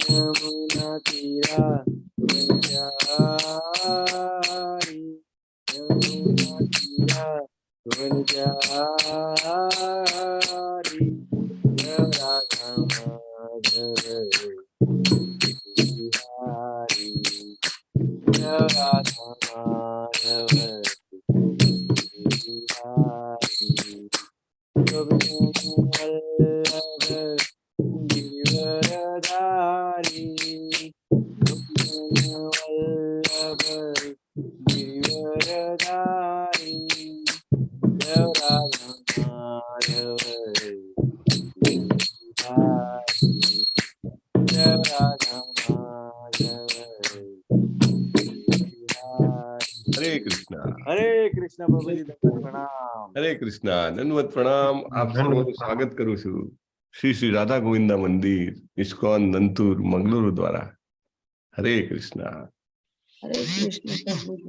यमुना तीरा वनचारी, यमुना तीरा वनचारी, जय राधा माधव बिहारी, जय राधा माधव बिहारी, गोविंद वल्लभ गिरिवरधारी, गोविंद वल्लभ गिरिवरधारी, जय राधा माधव बिहारी, जय राधा माधव बिहारी। हरे कृष्णा। हरे कृष्णा प्रभु जी, दंडवत प्रणाम। हरे कृष्णा, दंडवत प्रणाम। आप સૌનું સ્વાગત કરું છું શ્રી શ્રી રાધા ગોવિંદા મંદિર, ઇસ્કોન નંતુર, મંગલુરુ દ્વારા। હરે કૃષ્ણા।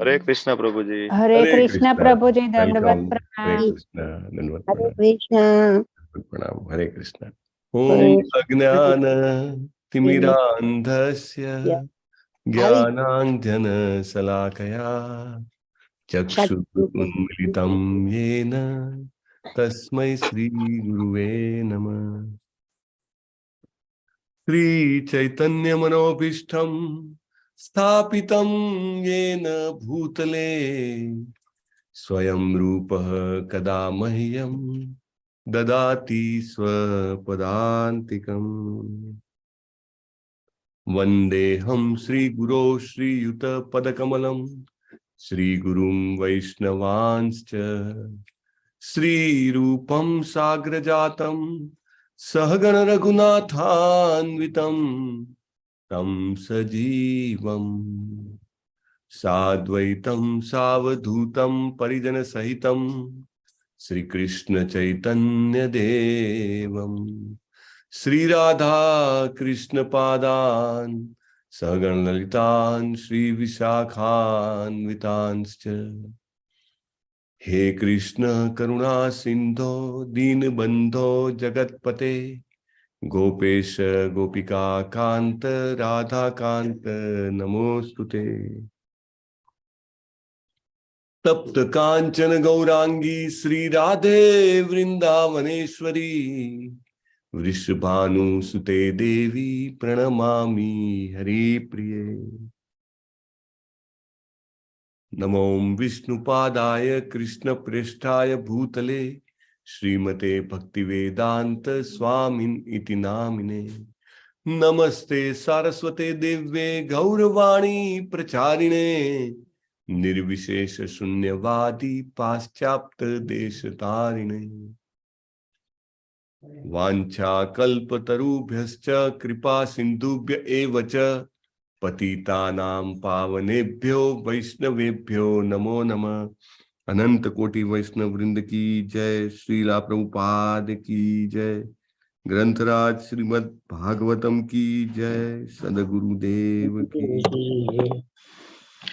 हरे कृष्णा प्रभु जी। हरे कृष्णा प्रभु जी, दंडवत वेलकम। हरे प्रणाम। कृष्णा, दंडवत हरे प्रणाम, कृष्णा। दंडवत प्रणाम। हरे कृष्णा। ओम अज्ञान तिमिरान्धस्य ज्ञानाञ्जन शलाकया चक्षुरुन्मिलितं येन तस्मै श्री गुरुवे नमः। श्री चैतन्य मनोभीष्टं स्थापितं येन भूतले स्वयं रूपः कदा मह्यं ददाति स्वपदान्तिकम्। वन्देऽहं श्रीगुरो श्रीयुतपदकमलं श्रीगुरुं वैष्णवांश्च श्रीरूपं साग्रजातं सहगण रघुनाथान्वितं तं सजीवं साद्वैतं सावधूतं परिजनसहितं श्रीकृष्ण चैतन्य देवं श्रीराधा कृष्ण पादान् सहगण ललितान् श्रीविशाखान्वितांश्च। हे कृष्ण करुणा सिंधो दीनबंधो जगत्पते गोपेश गोपिका कांत राधा कांत नमोस्तुते। तप्त कांचन गौरांगी श्री राधे वृंदावनेश्वरी वृषभानुसुते देवी प्रणमामि हरिप्रिये। नमो विष्णुपादाय कृष्णप्रेष्ठाय भूतले श्रीमते भक्तिवेदांत स्वामिन् इति नामिने। नमस्ते सारस्वते देव्ये गौरवाणी प्रचारिणे निर्विशेष शून्यवादी पाश्चात्य देशतारिणे। वाञ्छा कल्पतरुभ्यश्च कृपा सिन्धुभ्य एव च पतितानां पावनेभ्यो वैष्णवेभ्यो नमो नमः। अनंत कोटि वैष्णव वृंद की जय। श्रीला प्रभुपाद की जय। ग्रंथराज श्रीमद् भागवतम की जय। सदगुरुदेव की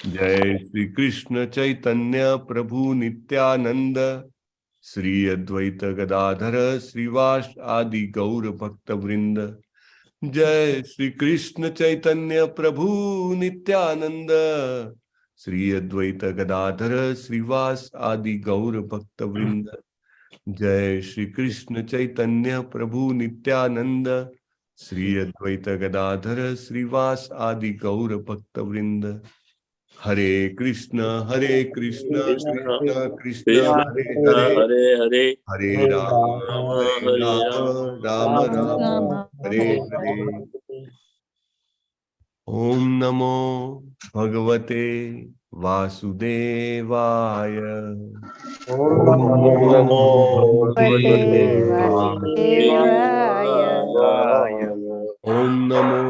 जय। श्री कृष्ण चैतन्य प्रभु नित्यानंद श्री अद्वैत गदाधर श्रीवास आदि गौर भक्त वृंद। जय श्री कृष्ण चैतन्य प्रभु नित्यानंद श्री अद्वैत गदाधर श्रीवास आदि गौर भक्त वृंद। जय श्री कृष्ण चैतन्य प्रभु नित्यानंद श्री अद्वैत गदाधर श्रीवास आदि गौर भक्त वृंद। हरे कृष्ण कृष्ण कृष्ण हरे हरे हरे हरे हरे राम राम राम हरे हरे। ओम नमो भगवते वासुदेवाय। ओम नमो भगवते वासुदेवाय। वासुदेवाय। ओम नमो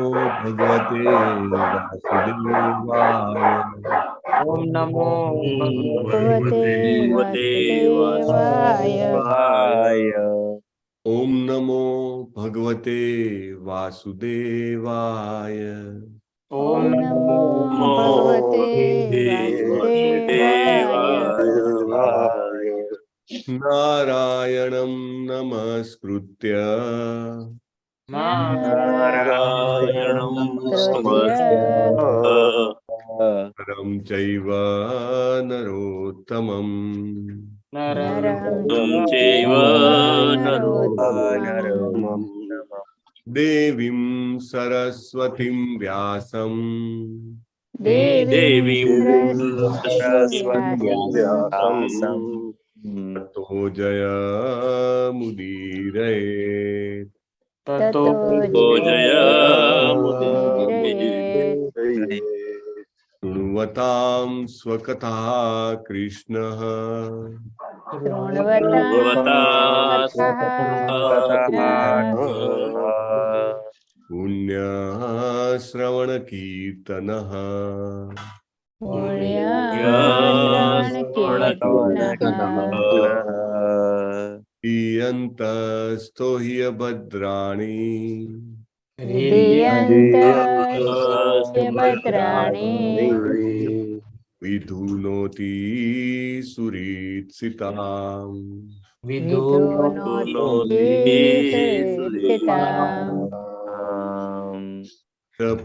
भगवते वासुदेवाय। ओम नमो भगवते वासुदेवाय। ओम नमो भगवते वासुदेवाय। ओम ओम नमो भगवते वासुदेवाय। નારાયણમ નમસ્કૃત્ય નારાયણમ પરમ ચૈવ નરોત્તમમ નરમ ચૈવ નરોત્તમં દેવીમ સરસ્વતીમ વ્યાસમ દેવીં સરસ્વતી તતો જયમુદીરયે તતો શૃણ્વતામ સ્વકથા કૃષ્ણ પુણ્યશ્રવણ કીર્તન હિયંતસ્તો ભદ્રાણી વિધુનોતિ સુરીત્સિતામ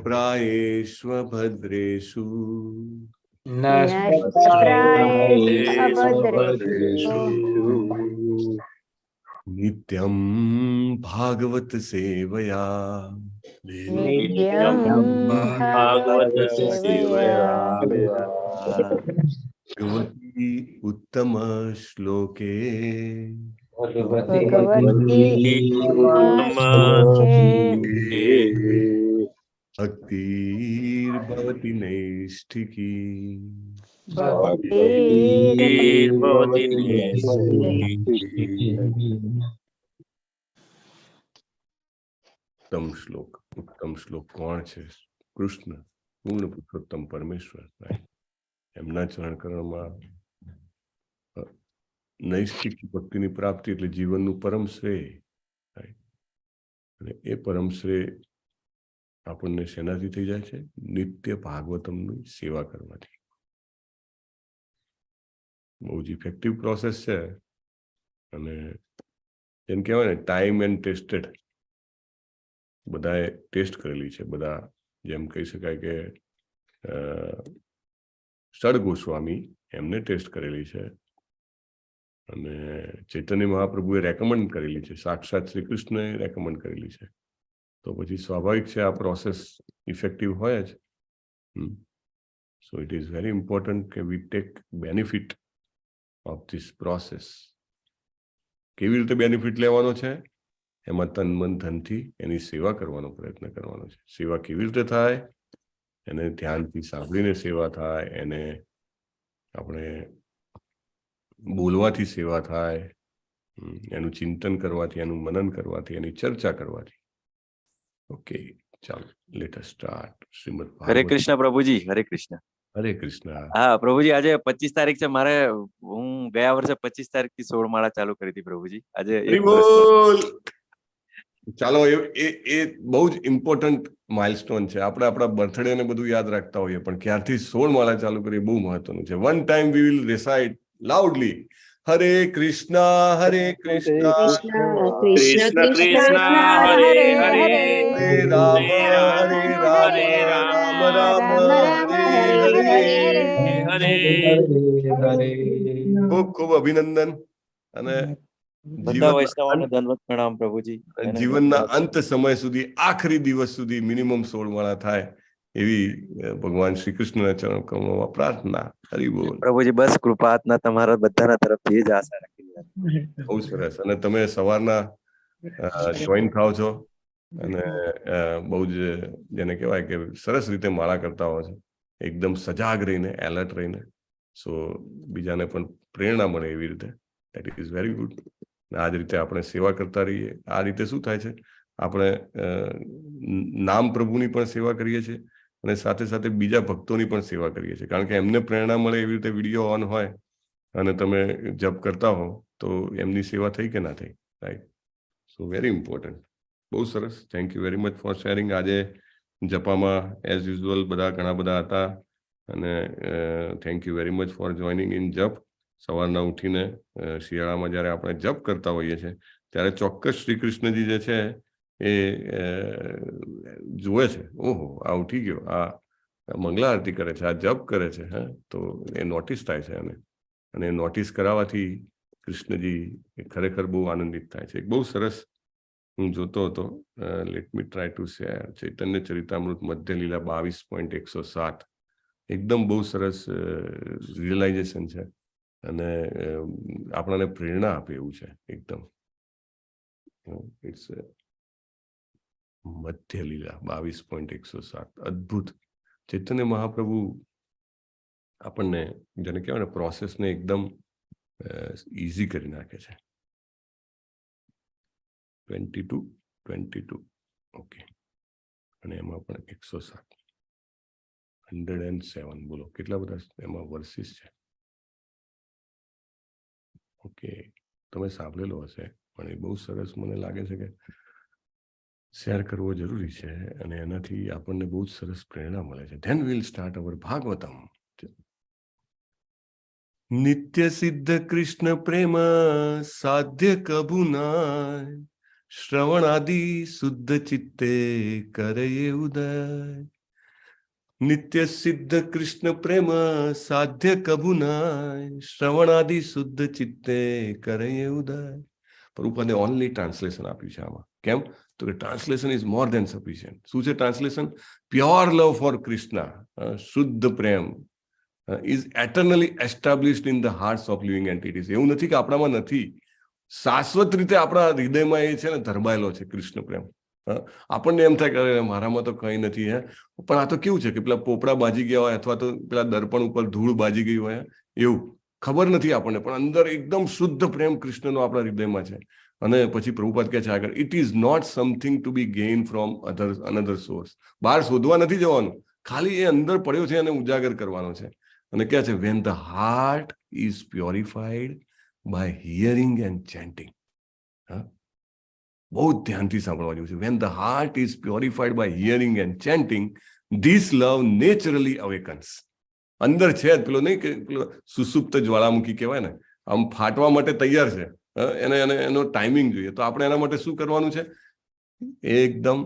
પ્રાયેષ્વ ભદ્રેષુ નિત્યમ ભાગવત સેવયા ભગવતી ઉત્તમ શ્લોકે ભક્તિર્ભવતિ નૈષ્ઠિકી ઉત્તમ શ્લોક કોણ છે? કૃષ્ણ, પૂર્ણ પુરુષોત્તમ પરમેશ્વર. એમના ચરણ કમળમાં નૈષ્ઠિક ભક્તિની પ્રાપ્તિ એટલે જીવનનું પરમ શ્રેય. અને એ પરમ શ્રેય આપણને શેનાથી થઈ જાય છે? નિત્ય ભાગવતમની સેવા કરવાથી. બહુ જ ઇફેક્ટિવ પ્રોસેસ છે. અને એમ કહેવાય ને, ટાઈમ એન્ડ ટેસ્ટેડ. બધાએ ટેસ્ટ કરેલી છે. બધા જેમ કહી શકાય કે સડ ગોસ્વામી એમને ટેસ્ટ કરેલી છે, અને ચૈતન્ય મહાપ્રભુએ રેકમેન્ડ કરેલી છે, સાક્ષાત શ્રી કૃષ્ણએ રેકમેન્ડ કરેલી છે. તો પછી સ્વાભાવિક છે આ પ્રોસેસ ઇફેક્ટિવ હોય જ. So it is very important કે we take benefit of this process. કેવી રીતે બેનિફિટ લેવાનો છે? એમાં તન મન ધનથી એની સેવા કરવાનો પ્રયત્ન કરવાનો છે. સેવા કેવી રીતે થાય? એને ધ્યાનથી સાંભળીને સેવા થાય, એને આપણે બોલવાથી સેવા થાય, એનું ચિંતન કરવાથી, એનું મનન કરવાથી, એની ચર્ચા કરવાથી. ઓકે, ચાલો, let us start. Shrimad Bhagavat. Hare Krishna પ્રભુજી. હરે કૃષ્ણ. હરે કૃષ્ણ. હા પ્રભુજી, આજે 25 તારીખ છે. મારે હું ગયા વર્ષે 25 તારીખથી 16 માળા ચાલુ કરી હતી પ્રભુજી. આજે ચાલો, એ બહુ જ ઇમ્પોર્ટન્ટ માઇલસ્ટોન છે. આપણે આપણા બર્થડે ને બધું યાદ રાખતા હોઈએ, પણ ક્યારથી 16 માળા ચાલુ કરી બહુ મહત્વનું છે. One time we will recite loudly હરે કૃષ્ણ હરે કૃષ્ણ કૃષ્ણ કૃષ્ણ હરે હરે હરે રામ રામ રામ હરે હરે. ખૂબ ખૂબ અભિનંદન. અને બધા વૈષ્ણવોને દંડવત પ્રણામ પ્રભુજી. જીવનના અંત સમય સુધી, આખરી દિવસ સુધી મિનિમમ 16 માળા થાય એવી ભગવાન શ્રી કૃષ્ણના ચરણ કમળોમાં પ્રાર્થના. હરિ બોલ પ્રભુજી. બસ કૃપાના તમારા બધાના તરફથી જ આશા રાખી. બહુ સરસ. અને તમે સવારના જોઈન થાવ છો અને બહુ જ જેને કહેવાય કે સરસ રીતે માળા કરતા હો છો, એકદમ સજાગ રહીને, એલર્ટ રહીને. સો બીજાને પણ પ્રેરણા મળે એવી રીતે. That is very good. આ જ રીતે આપણે સેવા કરતા રહીએ. આ રીતે શું થાય છે? આપણે નામ પ્રભુની પણ સેવા કરીએ છીએ, અને સાથે સાથે બીજા ભક્તોની પણ સેવા કરીએ છીએ. કારણ કે એમને પ્રેરણા મળે એવી રીતે વિડીયો ઓન હોય અને તમે જપ કરતા હો તો એમની સેવા થઈ કે ના થઈ? રાઈટ. સો વેરી ઇમ્પોર્ટન્ટ. બહુ સરસ. Thank you very much for sharing. આજે જપામાં એઝ યુઝ્યુઅલ બધા ઘણા બધા હતા, અને thank you very much for joining in જપ. સવારના ઉઠીને શિયાળામાં જ્યારે આપણે જપ કરતા હોઈએ છીએ ત્યારે ચોક્કસ શ્રી કૃષ્ણજી જે છે એ જુએ છે, ઓહો આ ઉઠી ગયો, આ મંગલા આરતી કરે છે, આ જપ કરે છે, હા, તો એ નોટિસ થાય છે અને નોટિસ કરાવવાથી કૃષ્ણજી ખરેખર બહુ આનંદિત થાય છે. એક બહુ સરસ હું જોતો હતો, let me try to share, Chaitanya Charitamrita Madhya Lila 22.107, એકદમ બહુ સરસ રિયલાઇઝેશન છે અને આપણને પ્રેરણા આપે એવું છે એકદમ. ઇટ્સ મધ્ય લીલા 22.107, અદ્ભુત. ચૈતન્ય મહાપ્રભુ આપણને જેને કહેવાય ને પ્રોસેસને એકદમ ઇઝી કરી નાખે છે. 22 ઓકે, અને એમાં પણ 107, 107, બોલો કેટલા બધા એમાં વર્સિસ છે. ઓકે, તમે સાંભળેલો હશે પણ એ બહુ સરસ મને લાગે છે કે શેર કરવો જરૂરી છે અને એનાથી આપણને બહુ જ સરસ પ્રેરણા મળે છે. ધેન વિલ સ્ટાર્ટ અવર ભાગવતમ. નિત્ય સિદ્ધ કૃષ્ણ પ્રેમ સાધ્ય કભુ નાય, શ્રવણ આદિ શુદ્ધ ચિત્તે કરે ઉદય. નિત્ય સિદ્ધ કૃષ્ણ પ્રેમ સાધ્ય કભુ નાય, શ્રવણ આદિ શુદ્ધ ચિત્તે કરે ઉદય. પ્રભુપાદે ઓનલી ટ્રાન્સલેશન આપ્યું છે આમાં. કેમ? તો કે translation is more than sufficient. શું છે translation? Pure love for Krishna, શુદ્ધ પ્રેમ is eternally established in the hearts of living entities. એવું નથી કે આપણામાં નથી, શાશ્વત રીતે આપણા હૃદયમાં એ છે ને ધરબાયેલો છે કૃષ્ણ પ્રેમ. આપણને એમ થાય કે મારામાં તો કંઈ નથી, હે, પણ આ તો કેવું છે કે પેલા પોપડા બાજી ગયા હોય અથવા તો પેલા દર્પણ ઉપર ધૂળ બાજી ગઈ હોય, એવું ખબર નથી આપણને, પણ અંદર એકદમ શુદ્ધ પ્રેમ કૃષ્ણનો આપણા હૃદયમાં છે. અને પછી પ્રભુપાદ કહે છે આગળ, it is not something to be gain from another source. બહાર શોધવા નથી જવાનું, ખાલી એ અંદર પડ્યો છે અને ઉજાગર કરવાનો છે. અને કહે છે when the heart is purified by hearing and chanting. બહુ ધ્યાનથી સાંભળવા જેવું છે. when the heart is purified by hearing and chanting, this love naturally awakens. અંદર છે પેલો નહીં કે પેલો સુસુપ્ત જ્વાળામુખી કહેવાય ને, આમ ફાટવા માટે તૈયાર છે, એનો ટાઈમિંગ જોઈએ. તો આપણે એના માટે શું કરવાનું છે? એકદમ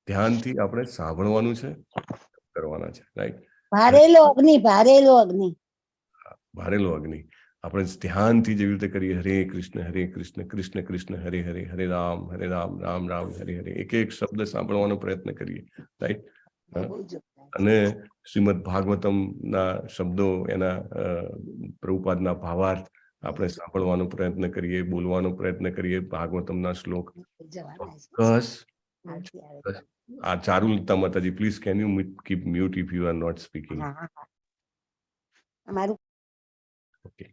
ધ્યાનથી આપણે સાંભળવાનું છે, કરવાના છે. રાઈટ? ભારેલો અગ્નિ આપણે ધ્યાનથી જેવી રીતે કરીએ, હરે કૃષ્ણ કૃષ્ણ કૃષ્ણ હરે હરે, હરે રામ રામ રામ હરે હરે, એક એક શબ્દ સાંભળવાનો પ્રયત્ન કરીએ. રાઈટ? અને શ્રીમદ ભાગવતમના શબ્દો, એના પ્રભુપાદના ભાવાર્થ આપણે સાંભળવાનો પ્રયત્ન કરીએ, બોલવાનો પ્રયત્ન કરીએ. ભાગવતમના શ્લોક ચોક્કસ. ચારુલતા માતાજી, please can you keep mute if you are not speaking? Okay,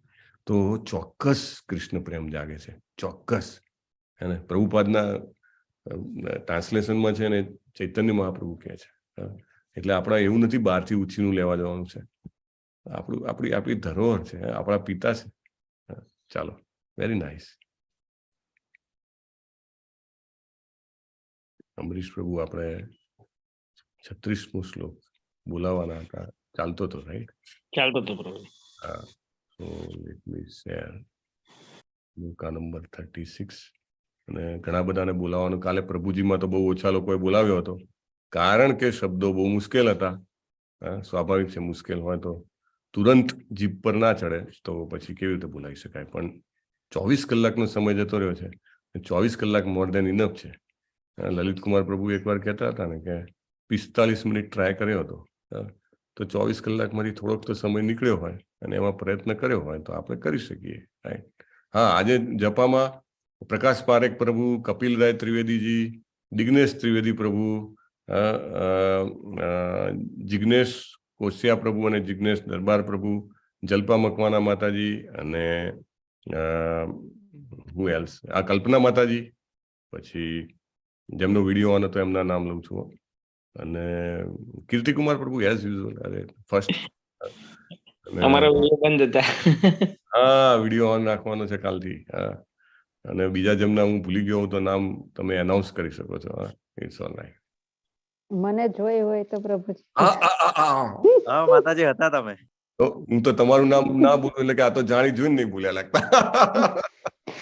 તો ચોક્કસ કૃષ્ણ પ્રેમ જાગે છે, ચોક્કસ. અને પ્રભુપાદના ટ્રાન્સલેશનમાં છે ને ચૈતન્ય મહાપ્રભુ કહે છે. એટલે આપણા એવું નથી બહારથી ઉછીનું લેવા જવાનું છે, આપણી ધરોહર છે, આપણા પિતા છે. ચાલો, વેરી નાઇસ. અમરીશ પ્રભુ આપણે 36મો શ્લોક બોલાવાના હતા, ચાલતો હતો, રાઈટ? ચાલતો હતો પ્રભુ. હા, સો લેટ મી શેર લુકા નંબર 36. અને ઘણા બધાને બોલાવવાનું, કાલે પ્રભુજીમાં તો બહુ ઓછા લોકોએ બોલાવ્યો હતો, કારણ કે શબ્દો બહુ મુશ્કેલ હતા. સ્વાભાવિક છે, મુશ્કેલ હોય તો તુરંત જીભ પર ના ચડે તો પછી કેવી રીતે બોલાવી શકાય. પણ 24 કલાકનો સમય જતો રહ્યો છે, 24 કલાક મોર દેન ઇનફ છે. લલિત કુમાર પ્રભુ એકવાર કહેતા હતા ને કે 45 મિનિટ ટ્રાય કર્યો હતો, તો 24 કલાકમાંથી થોડોક તો સમય નીકળ્યો હોય અને એમાં પ્રયત્ન કર્યો હોય તો આપણે કરી શકીએ. રાઈટ? હા, આજે જપામાં પ્રકાશ પારેખ પ્રભુ, કપિલરાય ત્રિવેદીજી, દિગ્નેશ ત્રિવેદી પ્રભુ, જિગ્નેશ કોશિયા પ્રભુ અને જિગ્નેશ દરબાર પ્રભુ, જલ્પા મકવાના માતાજી, અને હુ એલ્સ, આ કલ્પના માતાજી, પછી જેમનો વિડીયો ઓન હતો એમના નામ લઉં છું, અને કીર્તિકુમાર પ્રભુ એઝ યુઝ્યુઅલ. અરે ફર્સ્ટ અમારા વિડીયો બંધ હતા. હા, વિડીયો ઓન રાખવાનો છે કાલથી. હા, અને બીજા જેમના હું ભૂલી ગયો તો નામ તમે એનાઉન્સ કરી શકો છો. It's all right. મને જોઈ હોય તો પ્રભુજી. હા માતાજી હતા તમે. તો હું તો તમારું નામ ના બોલું એટલે કે આ તો જાણી જોઈને નહીં બોલ્યા લાગતા.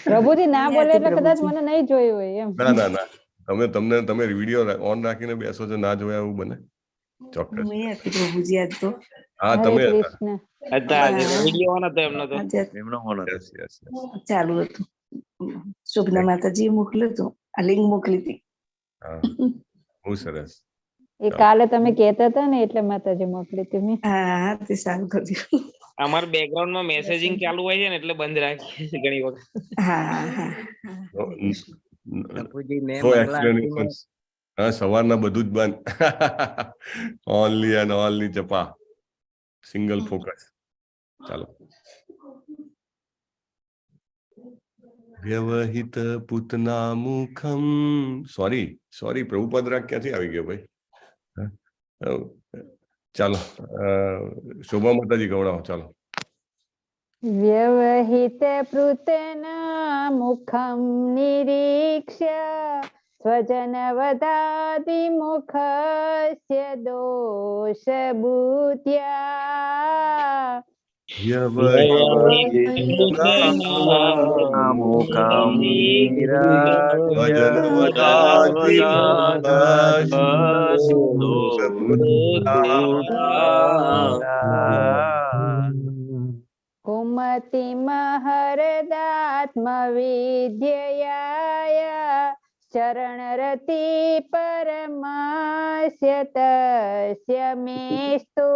પ્રભુજી ના બોલે એટલે કદાચ પ્રભુજી. મને નહીં જોયું હોય એમ. ના ના ના, તમે વિડીયો ઓન રાખીને બેસો છો, ના જોયા એવું બને? ચોક્કસ. હું એ હતી પ્રભુજી આજ તો. હા, હરે તમે હતા. કૃષ્ણ. વિડીયો ઓન હતો એમનો તો. આજે એમનો હોલ હતો. Yes, yes, yes. ચાલુ હતું. શોભના માતાજી મોકલ્યું હતું, આ લિંક મોકલી હતી. હા, બહુ સરસ. એ કાલે તમે કહેતા હતા ને એટલે માતાજી મોકલી હતી મેં. હા તે સારું કર્યું. અમારા બેકગ્રાઉન્ડ માં મેસેજિંગ ચાલુ હોય છે ને એટલે બંધ રાખીએ છીએ ઘણી વખત. હા હા No explanations. હા, સવારના બધું જ બંધ. ઓનલી એન્ડ ઓનલી જપા, સિંગલ ફોકસ. ચાલો. વ્યવહિત પૂતના મુખમ. સોરી પ્રભુપદ રાગ ક્યાંથી આવી ગયો ભાઈ? ચાલો, શોભા માતાજી ગવડાવો. ચાલો. વ્યવહિત પૃતના મુખમ નિરીક્ષ્ય સ્વજન વદાદિમુખસ્ય દોષ બુદ્ધ્યા મુખમ કુમતિ મહરદાત્મ વિદ્યયા ચરણરતિ પરમાસ્ય તસ્ય મેસ્તુ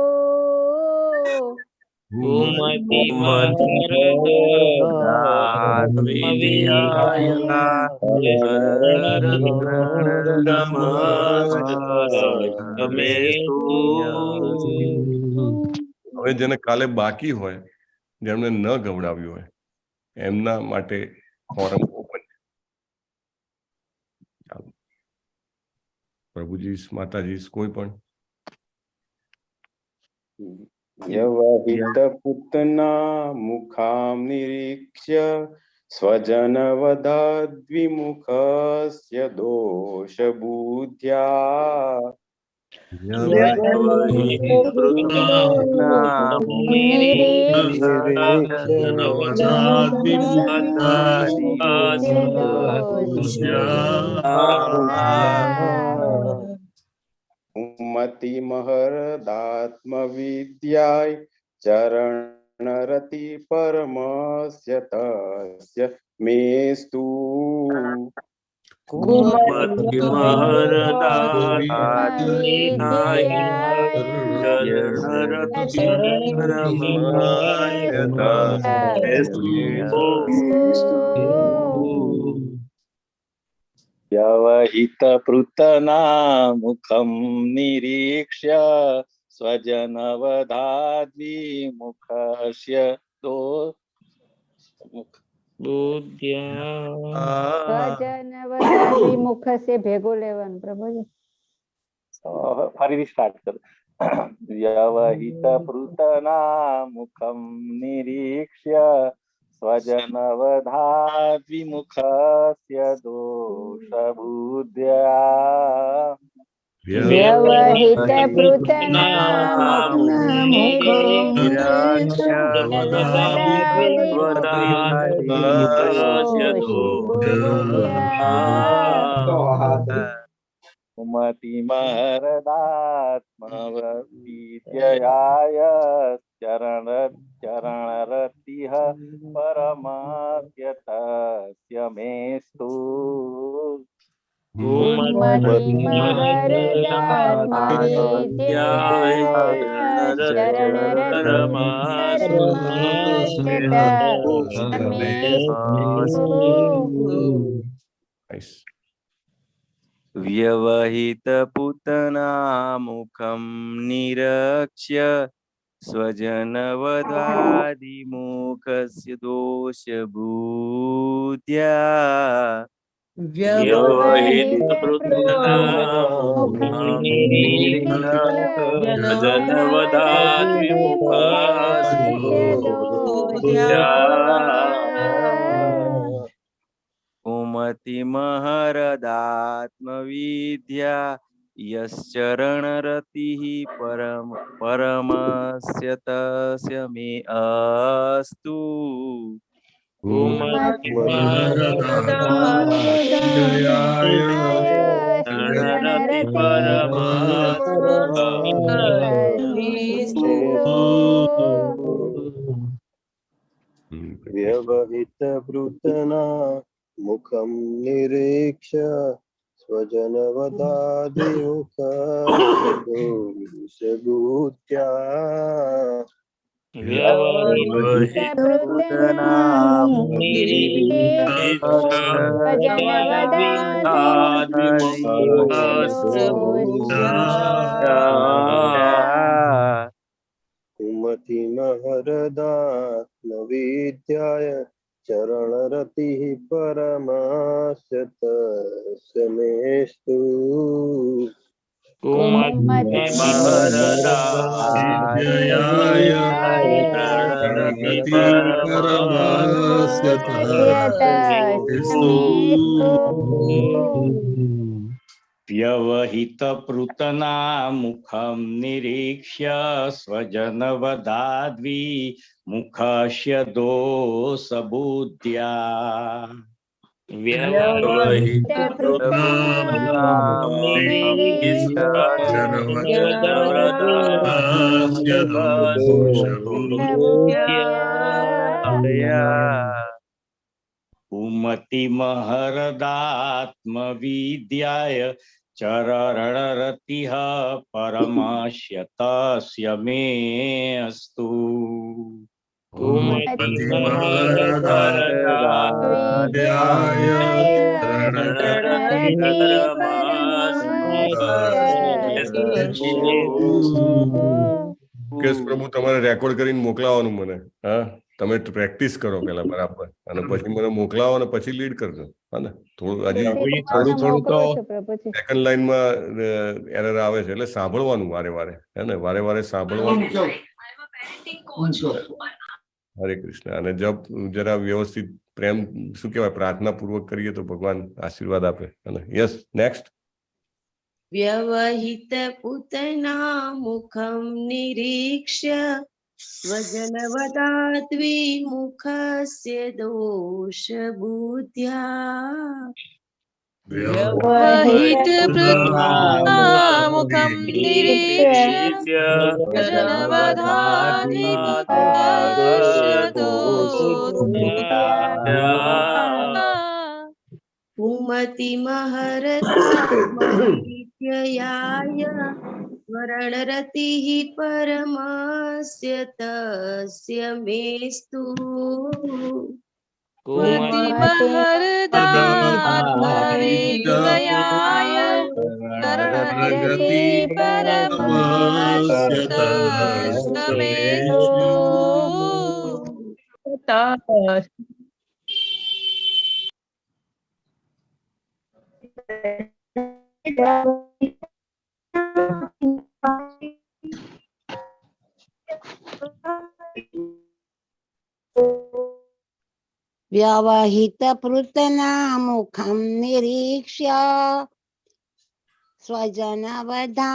હવે જેને કાલે બાકી હોય, જેમને ન ગવડાવ્યું હોય, એમના માટે ફોરમ ઓપન છે. ચાલો, પ્રભુજી, માતાજી, કોઈ પણ. વ્યવહિત પૂતના મુખામ નિરીક્ષ્ય સ્વજન વદાદ્વિમુખસ્ય દોષ બુદ્ધ્યા ઉમતિ મહરદાત્મ વિદ્યાય ચરણરતિ પરમસ્ય તસ્ય મેસ્તુ વ્યવહિત પૃતના મુખમ નિરીક્ષ્ય સ્વજન વદાદ્વિમુખસ્ય સ્વજન વદાદ્વિમુખ સે ભેગું લેવાનું પ્રભુજી. ફરીથી સ્ટાર્ટ કરો. વ્યવહિત પૃતના મુખમ નિરીક્ષ્ય સ્વજન વદાદ્વિમુખસ્ય દોષ બુદ્ધ્યા વ્યવહિત પૃતના મુખમ નિરીક્ષ્ય ઉમતિ મહરદાત્મ વિદ્યયા ચરણરતિઃ પરમાસ્ય તસ્ય મેસ્તુ વ્યવહિત પૂતના મુખમ નિરક્ષ્ય સ્વજન વદાદિમુખસ્ય દોષ બુદ્ધ્યા વ્યવહિત કુમતિ મહરદાત્મ વિદ્યા यश्चरणरतिः परमस्य तस्य मे अस्तु। शरणरति व्यवहितभृतना मुखं निरीक्ष्य स्वजनवदादिमुखदोषभूत्या कुमतिमहरदात्मविद्याय चरणरतिः परमास्य तस्य मेस्तु। व्यवहितपृतना मुखं निरीक्ष्य स्वजनवदाद्विमुखस्य दोषबुद्ध्या कुमतिमहरदात्मविद्याय चरणरतिः परमास्य तस्य मे अस्तु। મુકેશ પ્રભુ તમારે રેકોર્ડ કરીને મોકલાવવાનું મને. હા, તમે પ્રેક્ટિસ કરો પેલા બરાબર, અને પછી મને મોકલાવો અને પછી લીડ કરજો. હા ને, થોડું હજી થોડું તો સેકન્ડ લાઈનમાં એરર આવે છે, એટલે સાંભળવાનું વારે વારે, હે ને, વારે વારે સાંભળવાનું. હરે કૃષ્ણ. અને જપ જરા વ્યવસ્થિત પ્રેમ શું કહેવાય પ્રાર્થના પૂર્વક કરીએ તો ભગવાન આશીર્વાદ આપે. અને યસ, નેક્સ્ટ. વ્યવહિત પૂતના મુખમ નિરીક્ષ્ય स्वजनवदाद्विमुखस्य दोषबुद्ध्या व्यवहितपृथ्वीमुखं निरीक्ष्य स्वजनवदाद्विमुखस्य दोषबुद्ध्या कुमतिमहरदात्मविद्ययाय स्मरणरतिः परमस्य तस्य मेस्तु। कुमतिमहरदात्मविद्ययाय स्मरणरतिः परमस्य तस्य मेस्तु। व्यवहितपृतना मुखं निरीक्ष्य स्वजनवधा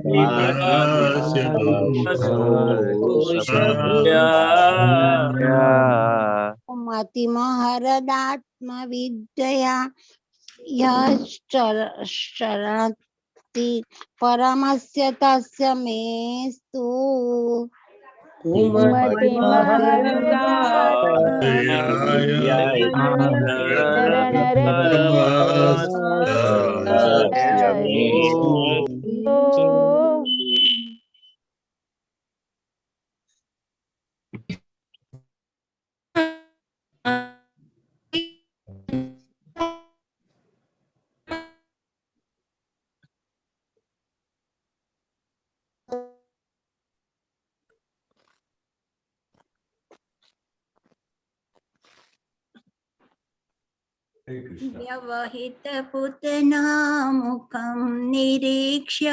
द्विमुखस्य दोषबुद्ध्या कुमतिमहरदात्मविद्यया यश्चरति परमस्य तस्य मेस्तु। હરે કૃષ્ણ. व्यवहितपुतनामुखं निरीक्ष्य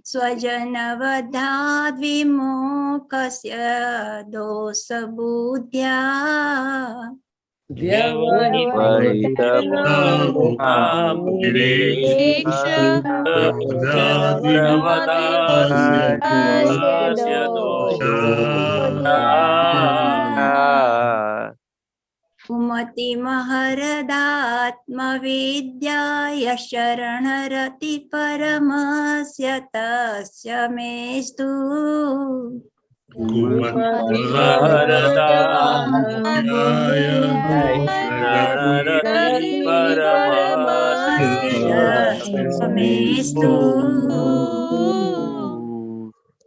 स्वजनवधाद् विमुखस्य दोषबुद्ध्या कुमतिमहरदात्मविद्याय शरणरति परमस्य तस्य मेस्तु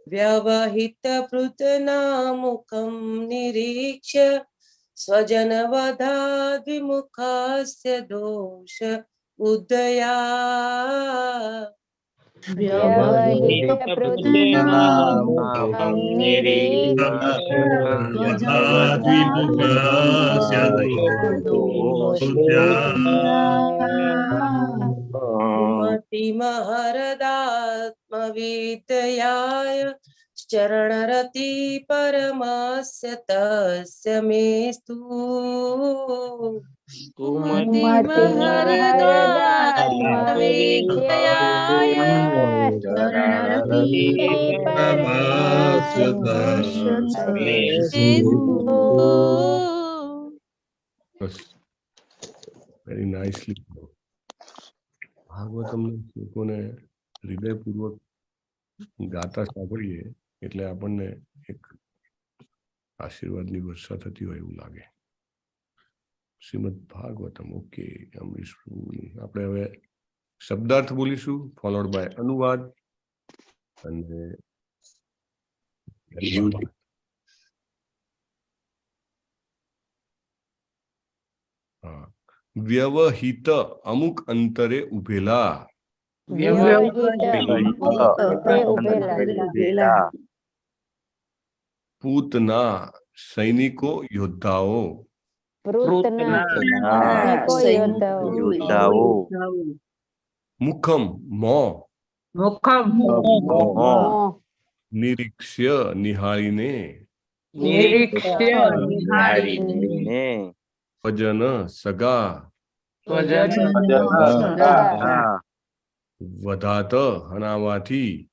व्यवहितपृतनामुखं निरीक्ष्य स्वजनवधाद्विमुखस्य दोष बुद्धया कुमतिमहरदात्मविद्याय शरणरति परमस्य तस्य मेस्तु વેરી નાઇસલી. ભાગવતમના શ્લોકોને હૃદયપૂર્વક ગાતા સાંભળીએ એટલે આપણને એક આશીર્વાદની વર્ષા થતી હોય એવું લાગે. શ્રીમદ ભાગવતમ. ઓકે અમરીશ પ્રભુ, આપણે હવે શબ્દાર્થ બોલીશું, ફોલોડ બાય અનુવાદ અને વ્યવહિત અમુક અંતરે ઉભેલા. પૂતના સૈનિકો યોદ્ધાઓ. મુખમ મોં. નિરીક્ષ્ય નિહાળીને. સ્વજન સગા. વધાત હણાવાથી.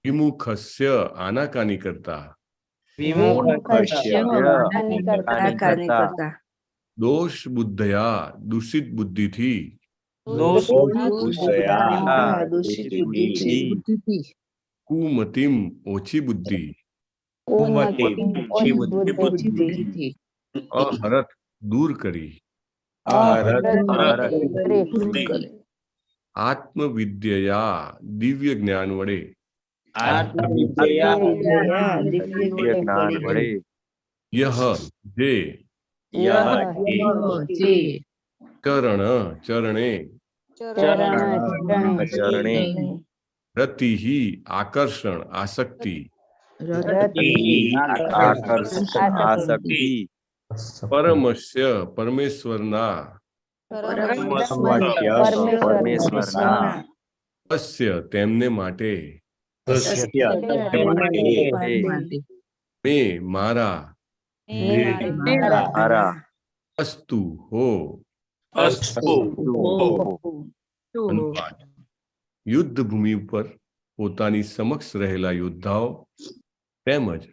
વિમુખસ્ય આનાકાની કરતા. દોષ બુદ્ધયા દૂષિત બુદ્ધિથી. કુમતિમ ઓછી બુદ્ધિ. અહરત દૂર કરી. આત્મવિદ્યા દિવ્ય જ્ઞાન વડે. યહ જે. ચરણ ચરણે. રતિહિ આકર્ષણ આસક્તિ. પરમસ્ય પરમેશ્વરના. અસ્ય તેમને માટે. મે મારા. અસ્તુ હો. યુદ્ધ ભૂમિ ઉપર પોતાની સમક્ષ રહેલા યોદ્ધાઓ તેમજ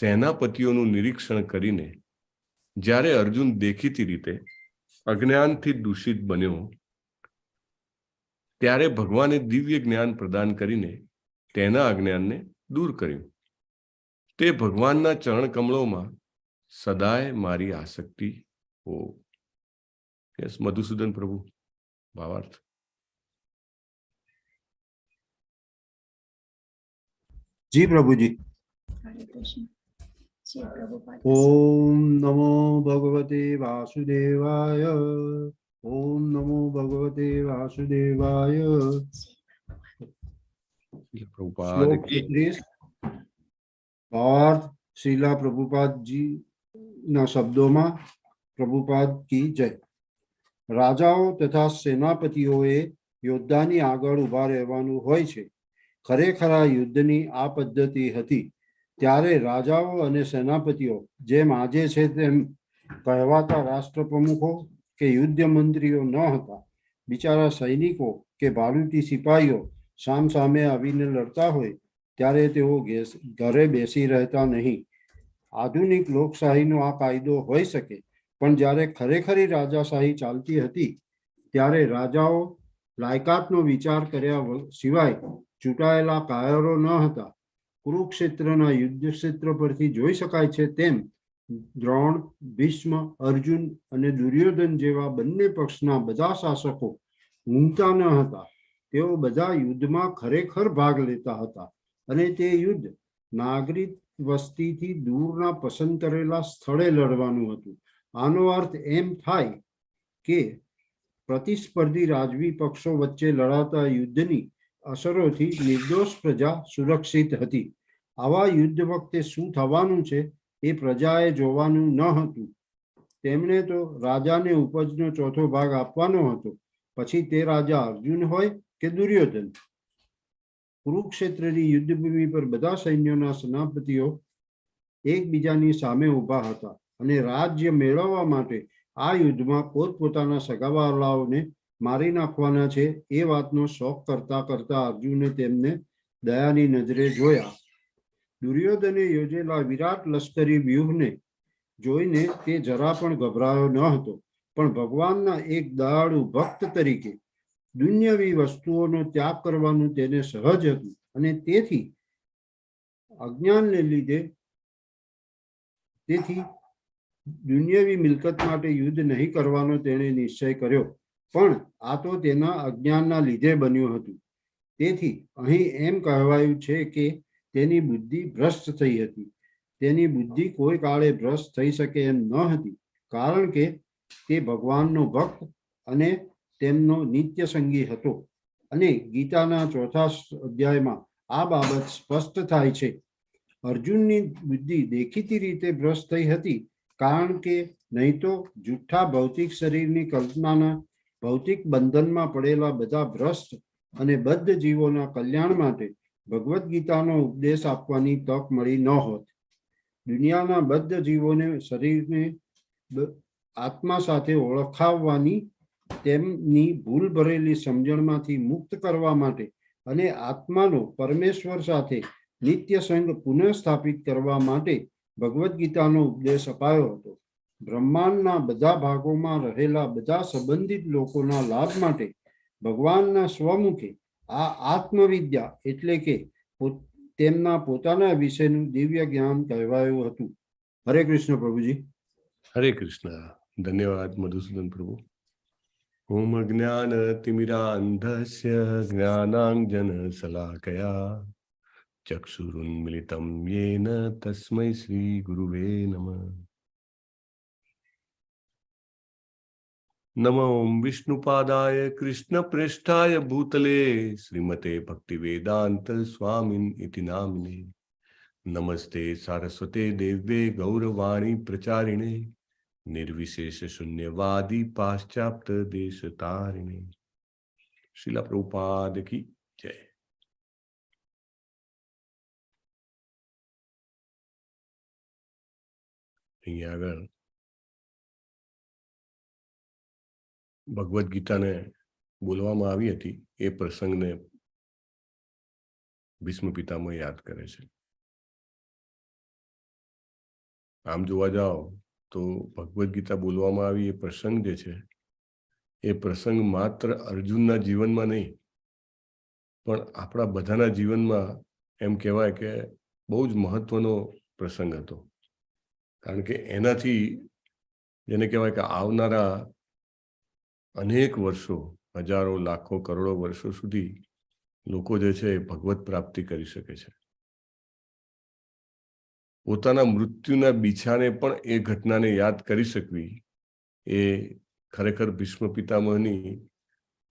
સેનાપતિઓનું નિરીક્ષણ કરીને જ્યારે અર્જુન દેખીતી રીતે અજ્ઞાનથી દૂષિત બન્યો ત્યારે ભગવાને દિવ્ય જ્ઞાન પ્રદાન કરીને તેના અજ્ઞાનને દૂર કર્યું. તે ભગવાનના ચરણ કમળોમાં સદાય મારી આસક્તિ હો. યસ મધુસૂદન પ્રભુ, ભાવાર્થ. जी प्रभु जी. ओम नमो भगवते वासुदेवाय. ओम नमो भगवते वासुदेवाय. श्लोक 33 और श्रीला प्रभुपाद जी ના શબ્દોમાં પ્રભુપાદ કી જય. રાજાઓ તથા સેનાપતિઓએ યોદ્ધાની આગળ ઊભા રહેવાનું હોય છે. ખરેખર આ યુદ્ધની આ પદ્ધતિ હતી. ત્યારે રાજાઓ અને સેનાપતિઓ જેમ આજે છે તેમ કહેવાતા રાષ્ટ્રપ્રમુખો કે યુદ્ધ મંત્રીઓ ન હતા. બિચારા સૈનિકો કે ભાડૂતી સિપાહીઓ સામ સામે આવીને લડતા હોય ત્યારે તેઓ ઘરે બેસી રહેતા નહીં. આધુનિક લોકશાહીનો આ કાયદો હોઈ શકે, પણ જ્યારે ખરેખરી રાજાશાહી ચાલતી હતી ત્યારે રાજાઓ લાયકાતનો વિચાર કર્યા સિવાય ચૂંટાયેલા કાયરો ન હતા. કુરુક્ષેત્રના યુદ્ધ ક્ષેત્ર પરથી જોઈ શકાય છે તેમ દ્રોણ, ભીષ્મ, અર્જુન અને દુર્યોધન જેવા બંને પક્ષના બધા શાસકો ઊંઘતા ન હતા. તેઓ બધા યુદ્ધમાં ખરેખર ભાગ લેતા હતા અને તે યુદ્ધ નાગરિક વસ્તીથી દૂરના પસંદ કરેલા સ્થળે લડવાનું હતું. આનો અર્થ એમ થાય કે પ્રતિસ્પર્ધી રાજવી પક્ષો વચ્ચે લડાતા યુદ્ધની અસરોથી નિર્દોષ પ્રજા સુરક્ષિત હતી. આવા યુદ્ધ વખતે શું થવાનું છે એ પ્રજાએ જોવાનું ન હતું. તેમણે તો રાજાને ઉપજનો ચોથો ભાગ આપવાનો હતો, પછી તે રાજા અર્જુન હોય કે દુર્યોધન. કુરુક્ષેત્રની યુદ્ધભૂમિ પર બધા સૈન્યોના સેનાપતિઓ એકબીજાની સામે ઊભા હતા અને રાજ્ય મેળવવા માટે આ યુદ્ધમાં પોતપોતાના સગાવાલાઓને મારી નાખવાના છે એ વાતનો શોખ કરતા કરતા અર્જુને તેમને દયાની નજરે જોયા. દુર્યોધને યોજેલા વિરાટ લશ્કરી વ્યૂહને જોઈને તે જરા પણ ગભરાયો ન હતો, પણ ભગવાનના એક દયાળુ ભક્ત તરીકે દુન્યવી વસ્તુઓનો ત્યાગ કરવાનું તેને સહજ હતું અને તેથી અજ્ઞાનને લીધે દુન્યવી મિલકત માટે યુદ્ધ નહીં કરવાનો તેણે નિશ્ચય કર્યો. પણ આ તો તેના અજ્ઞાનના લીધે બન્યું હતું. તેથી અહીં એમ કહેવાયું છે કે તેની બુદ્ધિ ભ્રષ્ટ થઈ હતી. તેની બુદ્ધિ કોઈ કાળે ભ્રષ્ટ થઈ શકે એમ ન હતી, કારણ કે તે ભગવાનનો ભક્ત અને તેમનો નિત્ય સંગી હતો. અને ગીતાના 4થા અધ્યાયમાં આ બાબત સ્પષ્ટ થાય છે. અર્જુનની બુદ્ધિ દેખીતી રીતે ભ્રષ્ટ થઈ હતી, કારણ કે નહીં તો જૂઠા ભૌતિક શરીરની કલ્પનાના ભૌતિક બંધનમાં પડેલા બધા ભ્રષ્ટ અને બદ્ધ જીવોના કલ્યાણ માટે ભગવદ્ ગીતાનો ઉપદેશ આપવાની તક મળી ન હોત. દુનિયાના બદ્ધ જીવોને શરીરને આત્મા સાથે ઓળખાવવાની તેમની ભૂલ ભરેલી સમજણમાંથી મુક્ત કરવા માટે અને આત્માનો પરમેશ્વર સાથે નિત્ય સંગ પુનઃસ્થાપિત કરવા માટે ભગવદ્ ગીતાનો ઉપદેશ અપાયો હતો. બ્રહ્માંડના બધા ભાગોમાં રહેલા બધા સંબંધિત લોકોના લાભ માટે ભગવાનના સ્વમુખે આ આત્મવિદ્યા એટલે કે તેમના પોતાના વિશેનું દિવ્ય જ્ઞાન કહેવાયું હતું. હરે કૃષ્ણ પ્રભુજી. હરે કૃષ્ણ. ધન્યવાદ મધુસૂદન પ્રભુ. ઓમ જ્ઞાન તિમિરાંધસ્ય જ્ઞાનાંજન શલાકયા ચક્ષુરુન્મિલિતમ યેન તસ્મૈ શ્રી ગુરુવે નમઃ. નમો વિષ્ણુપાદાય કૃષ્ણ પ્રેષ્ઠાય ભૂતલે શ્રીમતે ભક્તિવેદાંત સ્વામિન ઇતિ નામિને. નમસ્તે સારસ્વતે દેવ્યે ગૌરવાણી પ્રચારિણે નિર્વિશેષ શૂન્યવાદી પાશ્ચાત્ય દેશ તારિણે. શ્રીલા પ્રભુપાદ કી જય. અહીંયા આગળ ભગવદ્ ગીતાને બોલવામાં આવી હતી એ પ્રસંગને ભીષ્મ પિતામહ યાદ કરે છે. આમ જોવા જાઓ તો ભગવદ્ ગીતા બોલવામાં આવી એ પ્રસંગ જે છે એ પ્રસંગ માત્ર અર્જુનના જીવનમાં નહીં પણ આપણા બધાના જીવનમાં એમ કહેવાય કે બહુ જ મહત્વનો પ્રસંગ હતો. કારણ કે એનાથી જેને કહેવાય કે આવનારા અનેક વર્ષો, હજારો, લાખો, કરોડો વર્ષો સુધી લોકો જે છે એ ભગવત પ્રાપ્તિ કરી શકે છે. પોતાના મૃત્યુના બીછાને પણ એ ઘટનાને યાદ કરી શકવી એ ખરેખર ભીષ્મ પિતામહની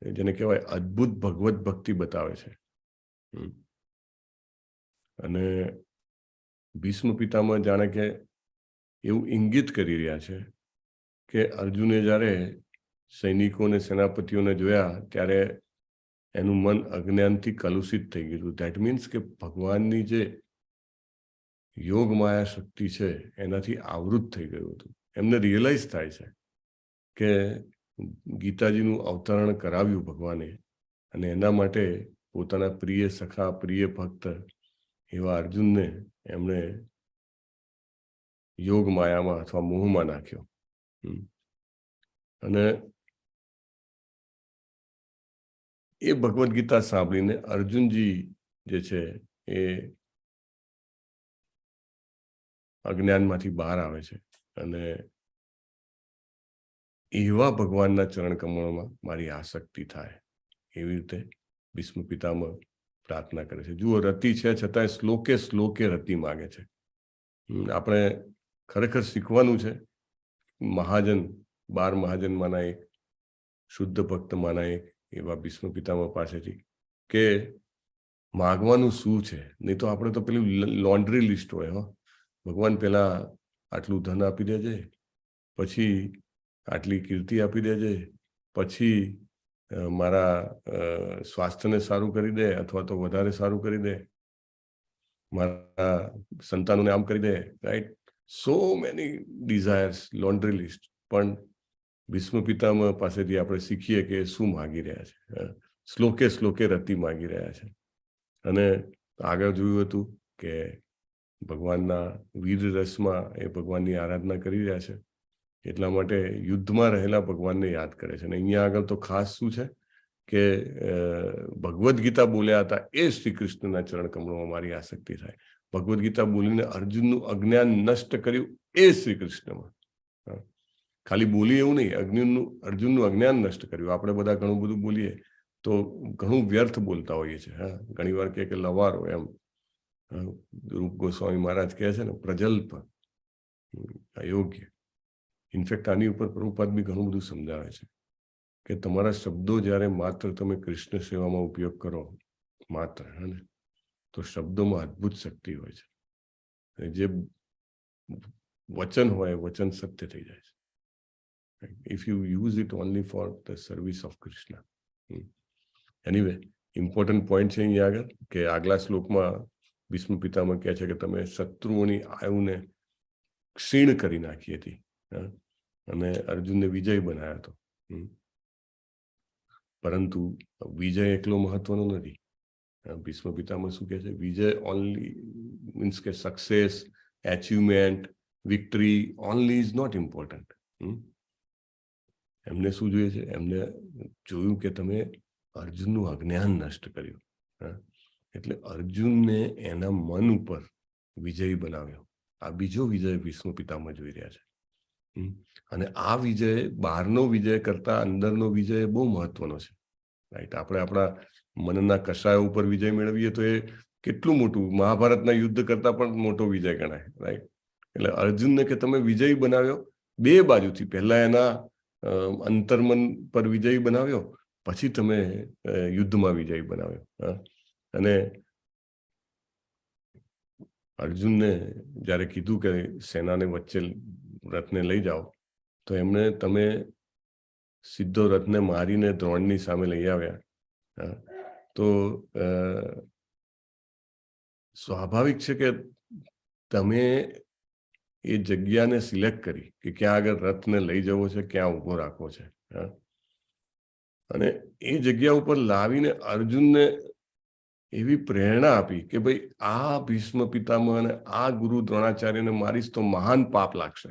જેને કહેવાય અદ્ભુત ભગવત ભક્તિ બતાવે છે. અને ભીષ્મ પિતામહ જાણે કે એવું ઇંગિત કરી રહ્યા છે કે અર્જુને જ્યારે સૈનિકો અને સેનાપતિઓને જોયા ત્યારે એનું મન અજ્ઞાનથી કલુષિત થઈ ગયું. ધેટ મીન્સ કે ભગવાનની જે યોગ માયા શક્તિ છે એનાથી આવૃત થઈ ગયું હતું. એમને રિયલાઇઝ થાય છે કે ગીતાજીનું અવતરણ કરાવ્યું ભગવાને, અને એના માટે પોતાના પ્રિય સખા, પ્રિય ભક્ત એવા અર્જુનને એમણે યોગ માયામાં અથવા મોહમાં નાખ્યો. અને એ ભગવદ્ ગીતા સાંભળીને અર્જુનજી જે છે એ અજ્ઞાનમાંથી બહાર આવે છે અને એવા ભગવાનના ચરણ કમળોમાં મારી આસક્તિ થાય એવી રીતે ભીષ્મ પિતામહ પ્રાર્થના કરે છે. જુઓ, રતિ છે છતાં શ્લોકે શ્લોકે રતિ માગે છે. આપણે ખરેખર શીખવાનું છે મહાજન, 12 મહાજનમાંના એક, શુદ્ધ ભક્તમાંના એક એવા ભીષ્મ પિતામહ પાસેથી કે માગવાનું શું છે. નહીં તો આપણે તો પેલું લોન્ડ્રી લિસ્ટ હોય, ભગવાન પહેલા આટલું ધન આપી દેજે, પછી આટલી કીર્તિ આપી દેજે, પછી મારા સ્વાસ્થ્યને સારું કરી દે અથવા તો વધારે સારું કરી દે, મારા સંતાનોને આમ કરી દે, right? So many desires, laundry list. પણ ભીષ્મ પિતામહ પાસેથી આપણે શીખીએ કે શું માગી રહ્યા છે. શ્લોકે શ્લોકે રતિ માગી રહ્યા છે. અને આગળ જોયું હતું કે ભગવાનના વીર રસમાં એ ભગવાનની આરાધના કરી રહ્યા છે. એટલા માટે યુદ્ધમાં રહેલા ભગવાનને યાદ કરે છે. અને અહીંયા આગળ તો ખાસ શું છે કે ભગવદ્ ગીતા બોલ્યા હતા એ શ્રી કૃષ્ણના ચરણ કમળોમાં મારી આસક્તિ થાય. ભગવદ્ ગીતા બોલીને અર્જુનનું અજ્ઞાન નષ્ટ કર્યું એ શ્રી કૃષ્ણમાં. ખાલી બોલી એવું નહીં, અર્જુનનું અજ્ઞાન નષ્ટ કર્યું. આપણે બધા ઘણું બધું બોલીએ તો ઘણું વ્યર્થ બોલતા હોઈએ છીએ. ઘણી વાર કે લવારો, એમ રૂપ ગોસ્વામી મહારાજ કહે છે ને, પ્રજલ્પ, અયોગ્ય. ઇનફેક્ટ આની ઉપર પ્રભુપાદ બી ઘણું બધું સમજાવે છે કે તમારા શબ્દો જ્યારે માત્ર તમે કૃષ્ણ સેવામાં ઉપયોગ કરો માત્ર, તો શબ્દોમાં અદ્ભુત શક્તિ હોય છે. જે વચન હોય વચન સત્ય થઈ જાય છે. If you use it only for the service of Krishna. Anyway, important point છે અહીંયા આગળ કે આગલા શ્લોકમાં ભીષ્મ પિતામહ કહે છે કે તમે શત્રુઓની આયુને ક્ષીણ કરી નાખી હતી અને અર્જુનને વિજય બનાવ્યો હતો. પરંતુ વિજય એકલો મહત્વનો નથી. ભીષ્મ પિતામહ શું કહે છે? વિજય ઓનલી મીન્સ કે success, achievement, victory only is not important. એમને શું જોઈએ છે? એમને જોયું કે તમે અર્જુનનું અજ્ઞાન નષ્ટ કર્યું. એટલે અર્જુનને એના મન ઉપર વિજય બનાવ્યો. આ બીજો વિજય ભીષ્મ પિતામહ જોઈ રહ્યા છે. અને આ વિજય બહારનો વિજય કરતા અંદરનો વિજય બહુ મહત્વનો છે, રાઈટ? આપણે આપણા મનના કશાયો ઉપર વિજય મેળવીએ તો એ કેટલું મોટું, મહાભારતના યુદ્ધ કરતા પણ મોટો વિજય ગણાય, રાઈટ? એટલે અર્જુનને કે તમે વિજય બનાવ્યો બે બાજુથી. પહેલા એના અંતર્મન પર વિજય બનાવ્યો, પછી તમે યુદ્ધમાં વિજય બનાવ્યો. અને અર્જુનને જ્યારે કીધું કે સેનાને વચ્ચે રથને લઈ જાઓ, તો એમને તમે સીધો રથને મારીને દ્રોણની સામે લઈ આવ્યા. તો સ્વાભાવિક છે કે તમે એ જગ્યાને સિલેક્ટ કરી કે ક્યાં આગળ રથને લઈ જવો છે, ક્યાં ઊભો રાખવો છે. અને એ જગ્યા ઉપર લાવીને અર્જુનને એવી પ્રેરણા આપી કે ભાઈ આ ભીષ્મ પિતામહ અને આ ગુરુ દ્રોણાચાર્યને મારીશ તો મહાન પાપ લાગશે.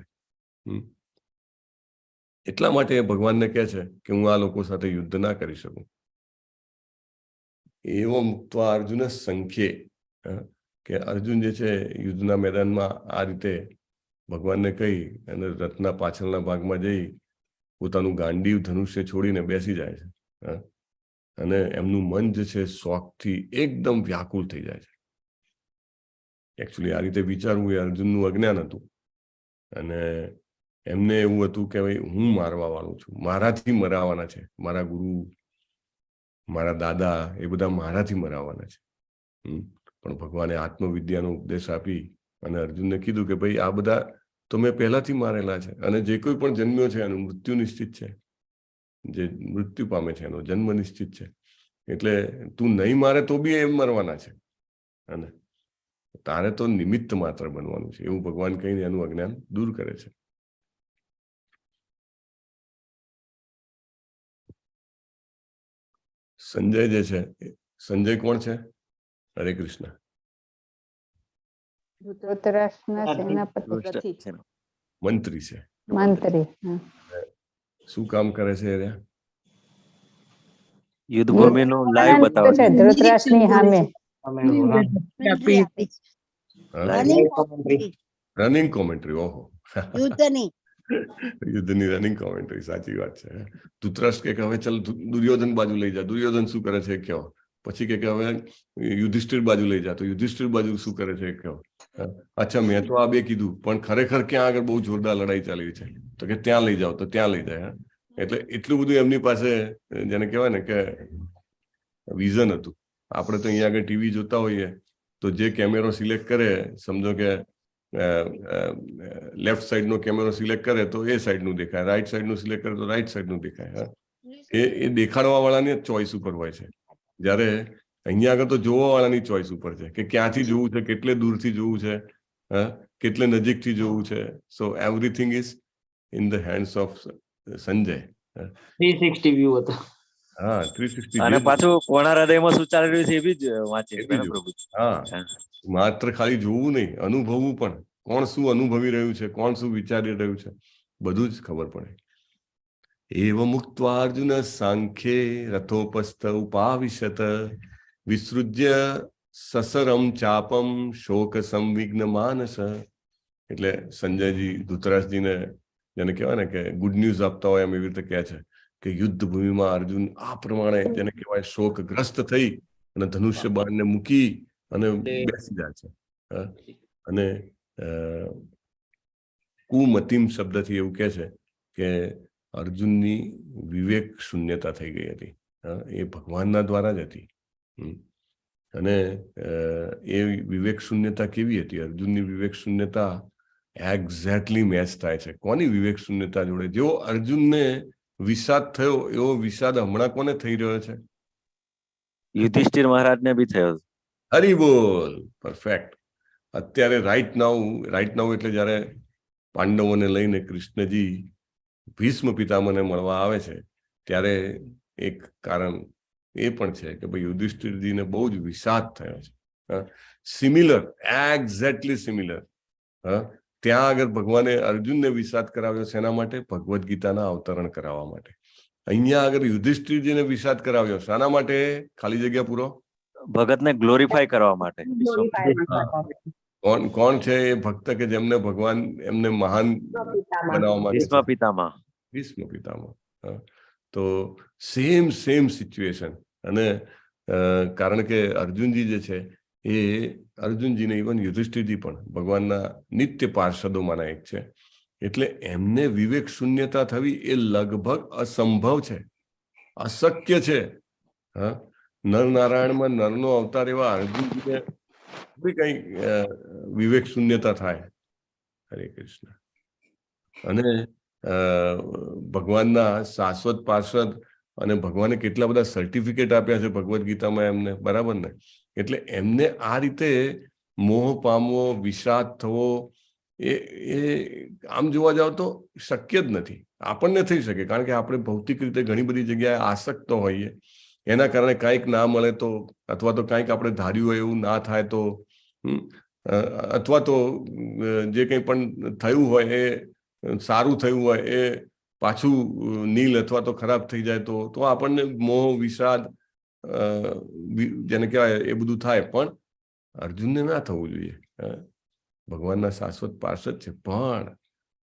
એટલા માટે ભગવાનને કહે છે કે હું આ લોકો સાથે યુદ્ધ ના કરી શકું. એવો મુક્તવા અર્જુન સંખ્યે, કે અર્જુન જે છે યુદ્ધના મેદાનમાં આ રીતે ભગવાનને કહી અને રથના પાછળના ભાગમાં જઈ પોતાનું ગાંડીવ ધનુષ્ય છોડીને બેસી જાય છે. અને એમનું મન જે છે શોખથી એકદમ વ્યાકુળ થઈ જાય છે. એકચ્યુઅલી આ રીતે વિચારવું એ અર્જુનનું અજ્ઞાન હતું. અને એમને એવું હતું કે ભાઈ હું મારવા વાળું છું, મારાથી મરાવાના છે, મારા ગુરુ, મારા દાદા, એ બધા મારાથી મરાવાના છે. પણ ભગવાને આત્મવિદ્યાનો ઉપદેશ આપી અને અર્જુનને કીધું કે ભાઈ આ બધા તો મેં પહેલાથી મારેલા છે, અને જે કોઈ પણ જન્મ્યો છે એનું મૃત્યુ નિશ્ચિત છે, જે મૃત્યુ પામે છે એનો જન્મ નિશ્ચિત છે. એટલે તું નહીં મારે તો બી એમ મરવાના છે, અને તારે તો નિમિત્ત માત્ર બનવાનું છે, એવું ભગવાન કહીને એનું અજ્ઞાન દૂર કરે છે. સંજય જે છે, સંજય કોણ છે? હરે કૃષ્ણ. ધૃતરાષ્ટ્રના સેનાપતિ મંત્રી છે. મંત્રી. શું કામ કરે છે? યુદ્ધ ભૂમિનો લાઈવ બતાવે છે. ધૃતરાષ્ટ્રની સામે રનિંગ કોમેન્ટ્રી. ઓહો, યુદ્ધની રનિંગ કોમેન્ટ્રી. સાચી વાત છે. ધૃતરાષ્ટ્ર કે હવે ચાલ દુર્યોધન બાજુ લઈ જા. દુર્યોધન શું કરે છે કહો. પછી કે હવે યુધિષ્ઠિર બાજુ લઈ જા, તો યુધિષ્ઠિર બાજુ શું કરે છે કહો. અચ્છા, મેં તો આ બે કીધું, પણ ખરેખર ક્યાં આગળ બહુ જોરદાર લડાઈ ચાલી છે, તો કે ત્યાં લઈ જાઓ, તો ત્યાં લઈ જાય. એટલે એટલું બધું એમની પાસે જેને કહેવાય ને કે વિઝન હતું. આપણે તો અહીંયા આગળ ટીવી જોતા હોઈએ તો જે કેમેરો સિલેક્ટ કરે, સમજો કે લેફ્ટ સાઈડનો કેમેરો સિલેક્ટ કરે તો એ સાઈડનું દેખાય, રાઈટ સાઈડનું સિલેક્ટ કરે તો રાઈટ સાઈડનું દેખાય. એ દેખાડવા વાળાની ચોઈસ ઉપર હોય છે. જ્યારે અહીંયા આગળ તો જોવા વાળાની ચોઈસ ઉપર છે કે ક્યાંથી જોવું છે, કેટલે દૂરથી જોવું છે, કેટલે નજીકથી જોવું છે. સો everything is in the hands of Sanjay. 360 view હતો. હા, 360. અને પાછું કોના હૃદયમાં શું ચાલી રહ્યું છે એ બી જ વાંચે પ્રભુ. હા, માત્ર ખાલી જોવું નહીં, અનુભવવું પણ. કોણ શું અનુભવી રહ્યું છે, કોણ શું વિચારી રહ્યું છે, બધું જ ખબર પડે. એવ મુક્ત્વા અર્જુન સાંખ્યે રથોપસ્થ ઉપાવિશત વિસૃજ્ય સસરમ ચાપમ શોક સંવિઘ્ન માનસ. એટલે સંજયજી ધૃતરાષ્ટ્રજીને જેને કહેવાય ને કે ગુડ ન્યૂઝ આપતા હોય એમ એવી રીતે કહે છે કે યુદ્ધ ભૂમિમાં અર્જુન આ પ્રમાણે જેને કહેવાય શોકગ્રસ્ત થઈ અને ધનુષ્ય બાણને મૂકી અને બેસી જાય છે. અને કુમતિમ શબ્દથી એવું કહે છે કે અર્જુનની વિવેક શૂન્યતા થઈ ગઈ હતી. એ ભગવાનના દ્વારા જ હતી. અને એ વિવેક શૂન્યતા કેવી હતી? અર્જુનની વિવેક શૂન્યતા એક્ઝેક્ટલી મેચ થાય છે કોની વિવેક શૂન્યતા જોડે? જેવો અર્જુનને વિષાદ થયો એવો વિષાદ હમણાં કોને થઈ રહ્યો છે? યુધિષ્ઠિર મહારાજને બી થયો. હરી બોલ, પરફેક્ટ. અત્યારે રાઈટ નાઉ એટલે જયારે પાંડવોને લઈને કૃષ્ણજી ભીષ્મ પિતામહને મળવા આવે છે ત્યારે એક કારણ એ પણ છે કે ભાઈ યુધિષ્ઠિરજીને બહુ જ વિષાદ થયો છે. Similar, exactly similar. ત્યાં આગળ ભગવાને અર્જુનને વિષાદ કરાવ્યો છે એના માટે? ભગવદ્ ગીતાના અવતરણ કરાવવા માટે. અહીંયા આગળ યુધિષ્ઠિરજીને વિષાદ કરાવ્યો શાના માટે? ખાલી જગ્યા પૂરો. ભગતને ગ્લોરીફાય કરવા માટે. કોણ છે એ ભક્ત કે જેમને ભગવાન એમને મહાન બનાવવા માટે? ભીષ્મ પિતામહ. તો સેમ સિચ્યુએશન. અને કારણ કે અર્જુનજી જે છે એ અર્જુનજીને ઇવન યુધિષ્ઠિરજી પણ ભગવાનના નિત્ય પાર્ષદોમાંના એક છે. એટલે એમને વિવેક શૂન્યતા થવી એ લગભગ અસંભવ છે, અશક્ય છે. નર નારાયણમાં નરનો અવતાર એવા અર્જુનજીને કઈ વિવેક શૂન્યતા થાય? હરે કૃષ્ણ. અને ભગવાનના શાશ્વત પાર્ષદ અને ભગવાને કેટલા બધા સર્ટિફિકેટ આપ્યા છે ભગવદ્ ગીતામાં એમને, બરાબર ને? એટલે એમને આ રીતે મોહ પામવો, વિષાદ થવો એ આમ જોવા જાવ તો શક્ય જ નથી. આપણને થઈ શકે કારણ કે આપણે ભૌતિક રીતે ઘણી બધી જગ્યાએ આસક્ત હોઈએ. એના કારણે કાંઈક ના મળે તો, અથવા તો કાંઈક આપણે ધાર્યું હોય એવું ના થાય તો, અથવા તો જે કંઈ પણ થયું હોય એ સારું થયું હોય એ પાછું નીલ અથવા તો ખરાબ થઈ જાય તો આપણને મોહ, વિષાદ જેને કહેવાય એ બધું થાય. પણ અર્જુનને ના થવું જોઈએ. ભગવાનના શાશ્વત પાર્ષદ છે, પણ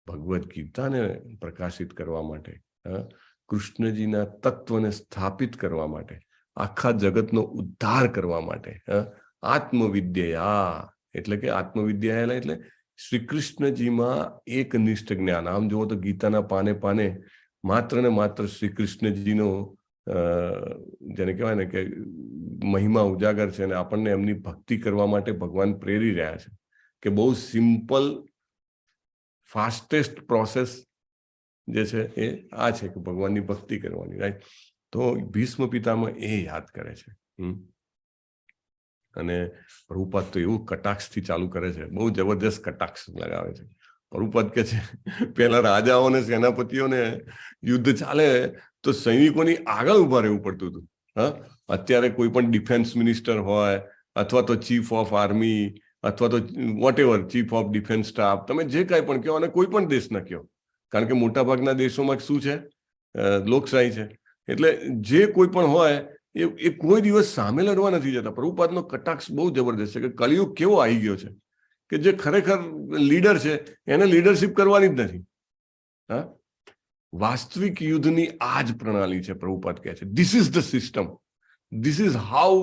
ભગવદ્ ગીતાને પ્રકાશિત કરવા માટે, કૃષ્ણજીના તત્વને સ્થાપિત કરવા માટે, આખા જગતનો ઉદ્ધાર કરવા માટે, આત્મવિદ્યા એટલે કે આત્મવિદ્યા એટલે શ્રી કૃષ્ણજીમાં એકનિષ્ઠ જ્ઞાન. આમ જુઓ તો ગીતાના પાને પાને માત્ર ને માત્ર શ્રી કૃષ્ણજીનો જેને કહેવાય ને કે મહિમા ઉજાગર છે, અને આપણને એમની ભક્તિ કરવા માટે ભગવાન પ્રેરી રહ્યા છે કે બહુ સિમ્પલ ફાસ્ટેસ્ટ પ્રોસેસ જે છે એ આ છે કે ભગવાનની ભક્તિ કરવાની, રાઈટ? તો ભીષ્મ પિતામહ એ યાદ કરે છે. અને પ્રભુપાદ તો એવું કટાક્ષથી ચાલુ કરે છે, બહુ જબરજસ્ત કટાક્ષ લગાવે છે. પ્રભુપાદ કે છે પેલા રાજાઓ અને સેનાપતિઓને યુદ્ધ ચાલે તો સૈનિકોની આગળ ઉભા રહેવું પડતું હતું. હા, અત્યારે કોઈ પણ ડિફેન્સ મિનિસ્ટર હોય અથવા તો ચીફ ઓફ આર્મી અથવા તો whatever chief of defence staff, તમે જે કાંઈ પણ કહો અને કોઈ પણ દેશના કહો, કારણ કે મોટાભાગના દેશોમાં શું છે, લોકશાહી છે, એટલે જે કોઈ પણ હોય એ કોઈ દિવસ સામે લડવા નથી જતા. પ્રભુપાદનો કટાક્ષ બહુ જબરદસ્ત છે કે કળિયુગ કેવો આવી ગયો છે કે જે ખરેખર લીડર છે એને લીડરશિપ કરવાની જ નથી. હા, વાસ્તવિક યુદ્ધની આ જ પ્રણાલી છે. પ્રભુપાદ કહે છે this is the system, this is how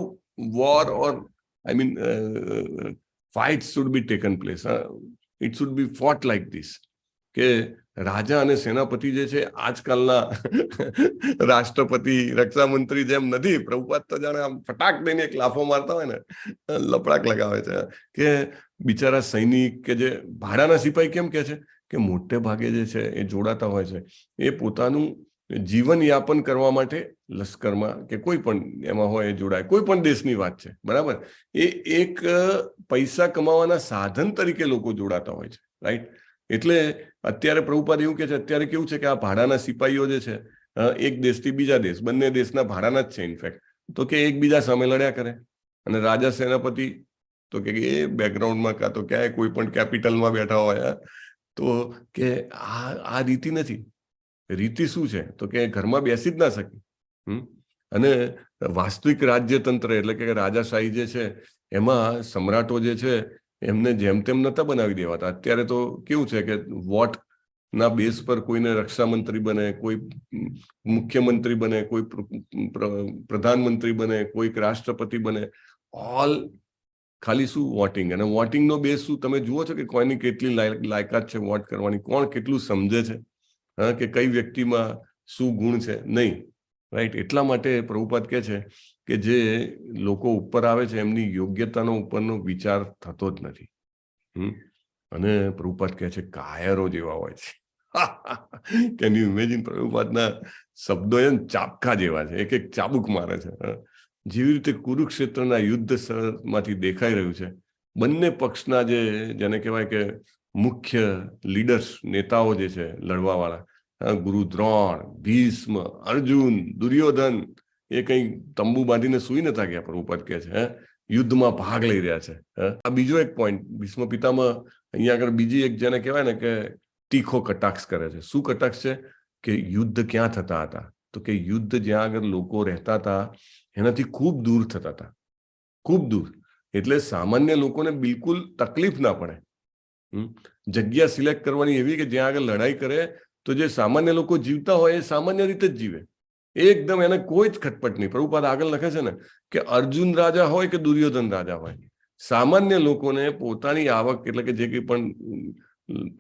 war or I mean fights should be taken place. It should be fought like this. કે રાજા અને સેનાપતિ જે છે આજકાલના રાષ્ટ્રપતિ, રક્ષામંત્રી જેમ નથી. પ્રભુપાદ તો જાણે આમ ફટાક દઈને એક લાફો મારતા હોય ને લપડાક લગાવે છે કે બિચારા સૈનિક કે જે ભાડાના સિપાહી કેમ કે છે કે મોટે ભાગે જે છે એ જોડાતા હોય છે, એ પોતાનું જીવન યાપન કરવા માટે લશ્કરમાં કે કોઈ પણ એમાં હોય એ જોડાય. કોઈ પણ દેશની વાત છે, બરાબર? એ એક પૈસા કમાવાના સાધન તરીકે લોકો જોડાતા હોય છે, રાઈટ? એટલે અત્યારે પ્રભુપાદ એવું કે છે, અત્યારે કેવું છે કે આ ભાડાના સિપાહીઓ જે છે એક દેશથી બીજા દેશ, બંને દેશના ભાડાના જ છે ઇનફેક્ટ, તો કે એકબીજા સામે લડ્યા કરે. અને રાજા સેનાપતિ તો કે એ બેકગ્રાઉન્ડમાં કાં તો ક્યાંય કોઈ પણ કેપિટલમાં બેઠા હોય. તો કે આ રીતિ નથી. રીતિ શું છે તો કે ઘરમાં બેસી જ ના શકે. અને વાસ્તવિક રાજ્યતંત્ર એટલે કે રાજાશાહી જે છે એમાં સમ્રાટો જે છે એમને જેમ તેમ નતા બનાવી દેવાતા. અત્યારે તો કેવું છે કે વોટ ના બેઝ પર કોઈને રક્ષામંત્રી બને, કોઈ મુખ્યમંત્રી બને, કોઈ પ્રધાનમંત્રી બને, કોઈક રાષ્ટ્રપતિ બને, ઓલ ખાલી શું વોટિંગ. અને વોટિંગનો બેઝ શું તમે જુઓ છો કે કોઈની કેટલી લાયકાત છે વોટ કરવાની, કોણ કેટલું સમજે છે, હા, કે કઈ વ્યક્તિમાં શું ગુણ છે, નહીં, રાઈટ? એટલા માટે પ્રભુપાદ કહે છે કે જે લોકો ઉપર આવે છે એમની યોગ્યતાનો ઉપરનો વિચાર થતો જ નથી. અને પ્રભુપાદ કહે છે કાયરો જેવા હોય છે. Can you imagine? પ્રભુપાદના શબ્દો એમ ચાપકા જેવા છે, એક એક ચાબુક મારે છે. જેવી રીતે કુરુક્ષેત્રના યુદ્ધ માંથી દેખાઈ રહ્યું છે, બંને પક્ષના જેને કહેવાય કે મુખ્ય લીડર્સ, નેતાઓ જે છે લડવાવાળા, ગુરુ દ્રોણ, ભીષ્મ, અર્જુન, દુર્યોધન, એ કઈ તંબુ બાંધીને સુઈ નતા ગયા. પ્રભુપાદ કહે છે યુદ્ધમાં ભાગ લઈ રહ્યા છે. આ બીજો એક પોઈન્ટ ભીષ્મ પિતામહ અહીંયા આગળ બીજી એક જેને કહેવાય ને કે તીખો કટાક્ષ કરે છે. શું કટાક્ષ છે? કે યુદ્ધ ક્યાં થતા હતા? તો કે યુદ્ધ જ્યાં આગળ લોકો રહેતા હતા એનાથી ખૂબ દૂર થતા હતા, ખૂબ દૂર. એટલે સામાન્ય લોકોને બિલકુલ તકલીફ ના પડે. જગ્યા સિલેક્ટ કરવાની એવી કે જ્યાં આગળ લડાઈ કરે તો જે સામાન્ય લોકો જીવતા હોય એ સામાન્ય રીતે જ જીવે, એકદમ એને કોઈ જ ખટપટ નહીં. પ્રભુપાદ આગળ લખે છે ને કે અર્જુન રાજા હોય કે દુર્યોધન રાજા હોય, સામાન્ય લોકોને પોતાની આવક એટલે કે જે કંઈ પણ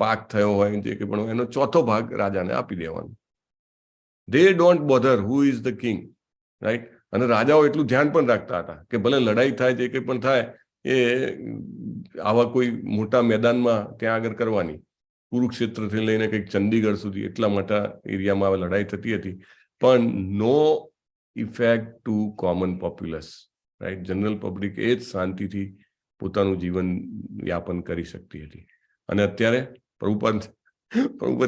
પાક થયો હોય, જે કંઈ પણ હોય, એનો ચોથો ભાગ રાજાને આપી દેવાનો. they don't bother who is the king, right? અને રાજાઓ એટલું ધ્યાન પણ રાખતા હતા કે ભલે લડાઈ થાય, જે કંઈ પણ થાય, એ આવા કોઈ મોટા મેદાનમાં ત્યાં આગળ કરવાની. કુરુક્ષેત્રથી લઈને કંઈક ચંદીગઢ સુધી એટલા મોટા એરિયામાં લડાઈ થતી હતી, પણ no effect to common populace, right? General public એ જ શાંતિથી પોતાનું જીવન યાપન કરી શકતી હતી. અને અત્યારે પ્રભુપાદ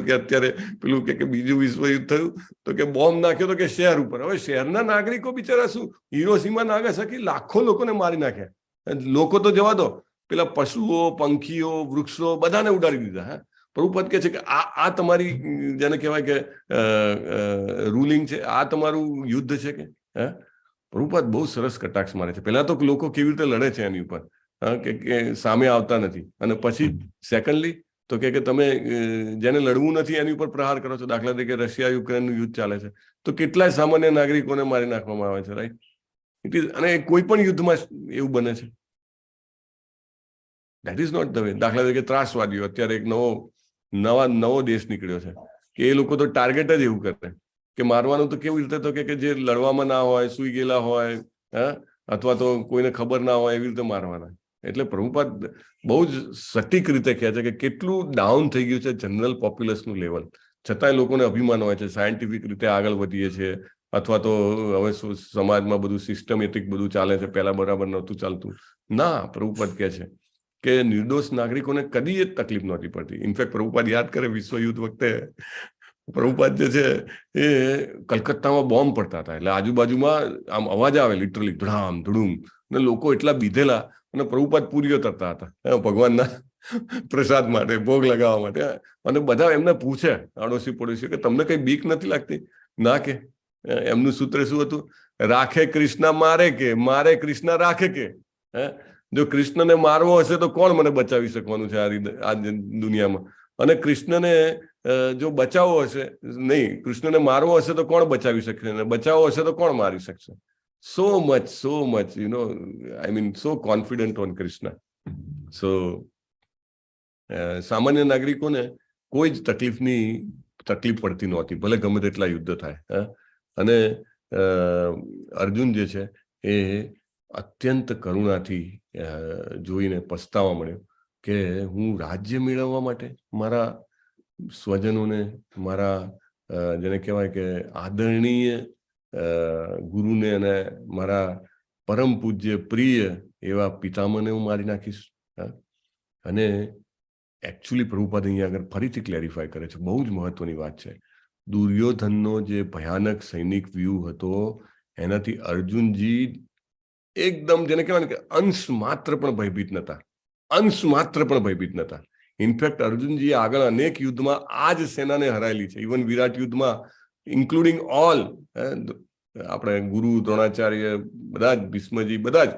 કે અત્યારે પેલું કે બીજું વિશ્વયુદ્ધ થયું તો કે બોમ્બ નાખ્યો તો કે શહેર ઉપર. હવે શહેરના નાગરિકો બિચારા શું હિરોશીમા નાગાસાકી લાખો લોકોને મારી નાખ્યા. લોકો તો જવા દો, પેલા પશુઓ, પંખીઓ, વૃક્ષો બધાને ઉડાડી દીધા. હા, પ્રભુપાદ કહે છે કે આ તમારી જેને કહેવાય કે રૂલિંગ છે, આ તમારું યુદ્ધ છે કે? હા, પ્રભુપાદ બહુ સરસ કટાક્ષ મારે છે. પહેલા તો લોકો કેવી રીતે લડે છે એની ઉપર, કે સામે આવતા નથી, અને પછી સેકન્ડલી તો કે તમે જેને લડવું નથી એની ઉપર પ્રહાર કરો છો. દાખલા તરીકે રશિયા યુક્રેનનું યુદ્ધ ચાલે છે તો કેટલાય સામાન્ય નાગરિકોને મારી નાખવામાં આવે છે, રાઈટ? It is. અને કોઈ પણ યુદ્ધમાં એવું બને છે. That is not the way. દાખલા તરીકે ત્રાસવાદીઓ, અત્યારે એક નવો દેશ નીકળ્યો છે કે એ લોકો તો ટાર્ગેટ જ એવું કરે કે મારવાનું તો કેવી રીતે, તો કે જે લડવામાં ના હોય, સુઈ ગયેલા હોય, અથવા તો કોઈને ખબર ના હોય, એવી રીતે મારવાના. એટલે પ્રભુપાદ બહુ જ સટીક રીતે કહે છે કે કેટલું ડાઉન થઈ ગયું છે જનરલ પોપ્યુલસનું લેવલ, છતાંય લોકોને અભિમાન હોય છે સાયન્ટિફિક રીતે આગળ વધીએ છીએ, અથવા તો હવે સમાજમાં બધું સિસ્ટમેટિક બધું ચાલે છે, પહેલા બરાબર નહોતું ચાલતું. ના, પ્રભુપાદ કહે છે કે નિર્દોષ નાગરિકોને કદી જ તકલીફ નહોતી પડતી. ઇનફેક્ટ પ્રભુપાદ યાદ કરે વિશ્વ યુદ્ધ વખતે પ્રભુપાદ જે છે એ કલકત્તામાં બોમ્બ પડતા હતા, એટલે આજુબાજુમાં આમ અવાજ આવે લિટરલી ધડામ ધડુમ, અને લોકો એટલા બીધેલા, અને પ્રભુપાદ પૂરીઓ તરતા હતા ભગવાનના પ્રસાદ માટે, ભોગ લગાવવા માટે. અને બધા એમને પૂછે આડોશી પડોશી કે તમને કઈ બીક નથી લાગતી? ના, કે એમનું સૂત્ર શું હતું? રાખે કૃષ્ણ મારે કે, મારે કૃષ્ણ રાખે કે. જો કૃષ્ણને મારવો હશે તો કોણ મને બચાવી શકવાનું છે આ દુનિયામાં? અને કૃષ્ણને જો બચાવવો હશે, નહીં, કૃષ્ણને મારવો હશે તો કોણ બચાવી શકશે, અને બચાવવો હશે તો કોણ મારી શકશે? so much, I mean, so confident on Krishna. So સામાન્ય નાગરિકોને કોઈ જ તકલીફ પડતી નહોતી, ભલે ગમે તેટલા યુદ્ધ થાય. અને અર્જુન જે છે એ અત્યંત કરુણાથી જોઈને પસ્તાવા મળ્યો કે હું રાજ્ય મેળવવા માટે મારા સ્વજનોને, મારા જેને કહેવાય કે આદરણીય ગુરુને અને મારા પરમ પૂજ્ય પ્રિય એવા પિતામને હું મારી નાખીશ. અને એકચ્યુઅલી પ્રભુપાદ અહીંયા આગળ ફરીથી ક્લેરિફાય કરે છે, બહુ જ મહત્વની વાત છે. દુર્યોધનનો જે ભયાનક સૈનિક વ્યૂહ હતો એનાથી અર્જુનજી એકદમ જેને કહેવાય ને કે અંશ માત્ર પણ ભયભીત નતા. ઇનફેક્ટ અર્જુનજી આગળ અનેક યુદ્ધમાં આ જ સેનાને હરાયેલી છે. ઇવન વિરાટ યુદ્ધમાં ઇન્ક્લુડિંગ ઓલ, આપણે ગુરુ દ્રોણાચાર્ય, બધા જ ભીષ્મજી, બધા જ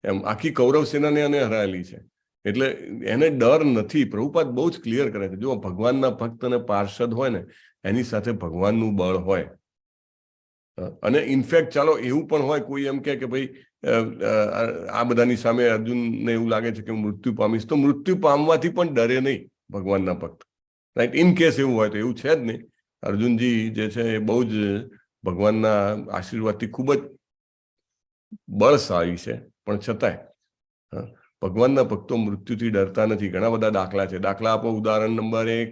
એમ આખી કૌરવ સેનાને એને હરાયેલી છે. એટલે એને ડર નથી. પ્રભુપાદ બહુ જ ક્લિયર કરે છે, જો ભગવાનના ભક્ત અને પાર્ષદ હોય ને એની સાથે ભગવાનનું બળ હોય. અને ઇનફેક્ટ ચાલો એવું પણ હોય, કોઈ એમ કે ભાઈ આ બધાની સામે અર્જુનને એવું લાગે છે કે હું મૃત્યુ પામીશ, તો મૃત્યુ પામવાથી પણ ડરે નહીં ભગવાનના ભક્ત, રાઈટ? ઇન કેસ એવું હોય તો, એવું છે જ નહીં. અર્જુનજી જે છે એ બહુ જ ભગવાનના આશીર્વાદથી ખૂબ જ બળશાળી છે, પણ છતાંય ભગવાનના ભક્તો મૃત્યુથી ડરતા નથી. ઘણા બધા દાખલા છે. દાખલા આપો. ઉદાહરણ નંબર 1,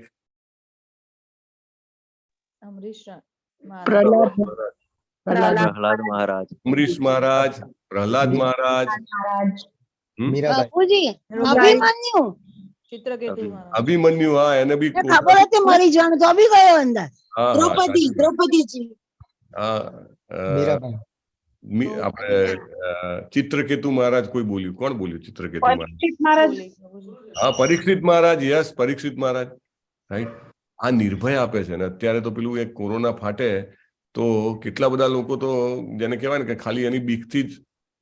પ્રહલાદ મહારાજ, અમરીશ મહારાજ, પ્રહલાદ મહારાજ, અભિમન્યુ. હા, એને બી ખબર હતી મરી જવાનું તો બી ગયો અંદર. દ્રૌપદીજી, આપણે ચિત્રકેતુ મહારાજ. કોઈ બોલ્યું? કોણ બોલ્યું? ચિત્રકેતુ મહારાજ. હા, પરીક્ષિત મહારાજ. યસ, પરીક્ષિત મહારાજ, રાઈટ. આ નિર્ભય આપે છે. ને અત્યારે તો પેલું એક કોરોના ફાટે તો કેટલા બધા લોકો તો જેને કહેવાય ને કે ખાલી એની બીકથી જ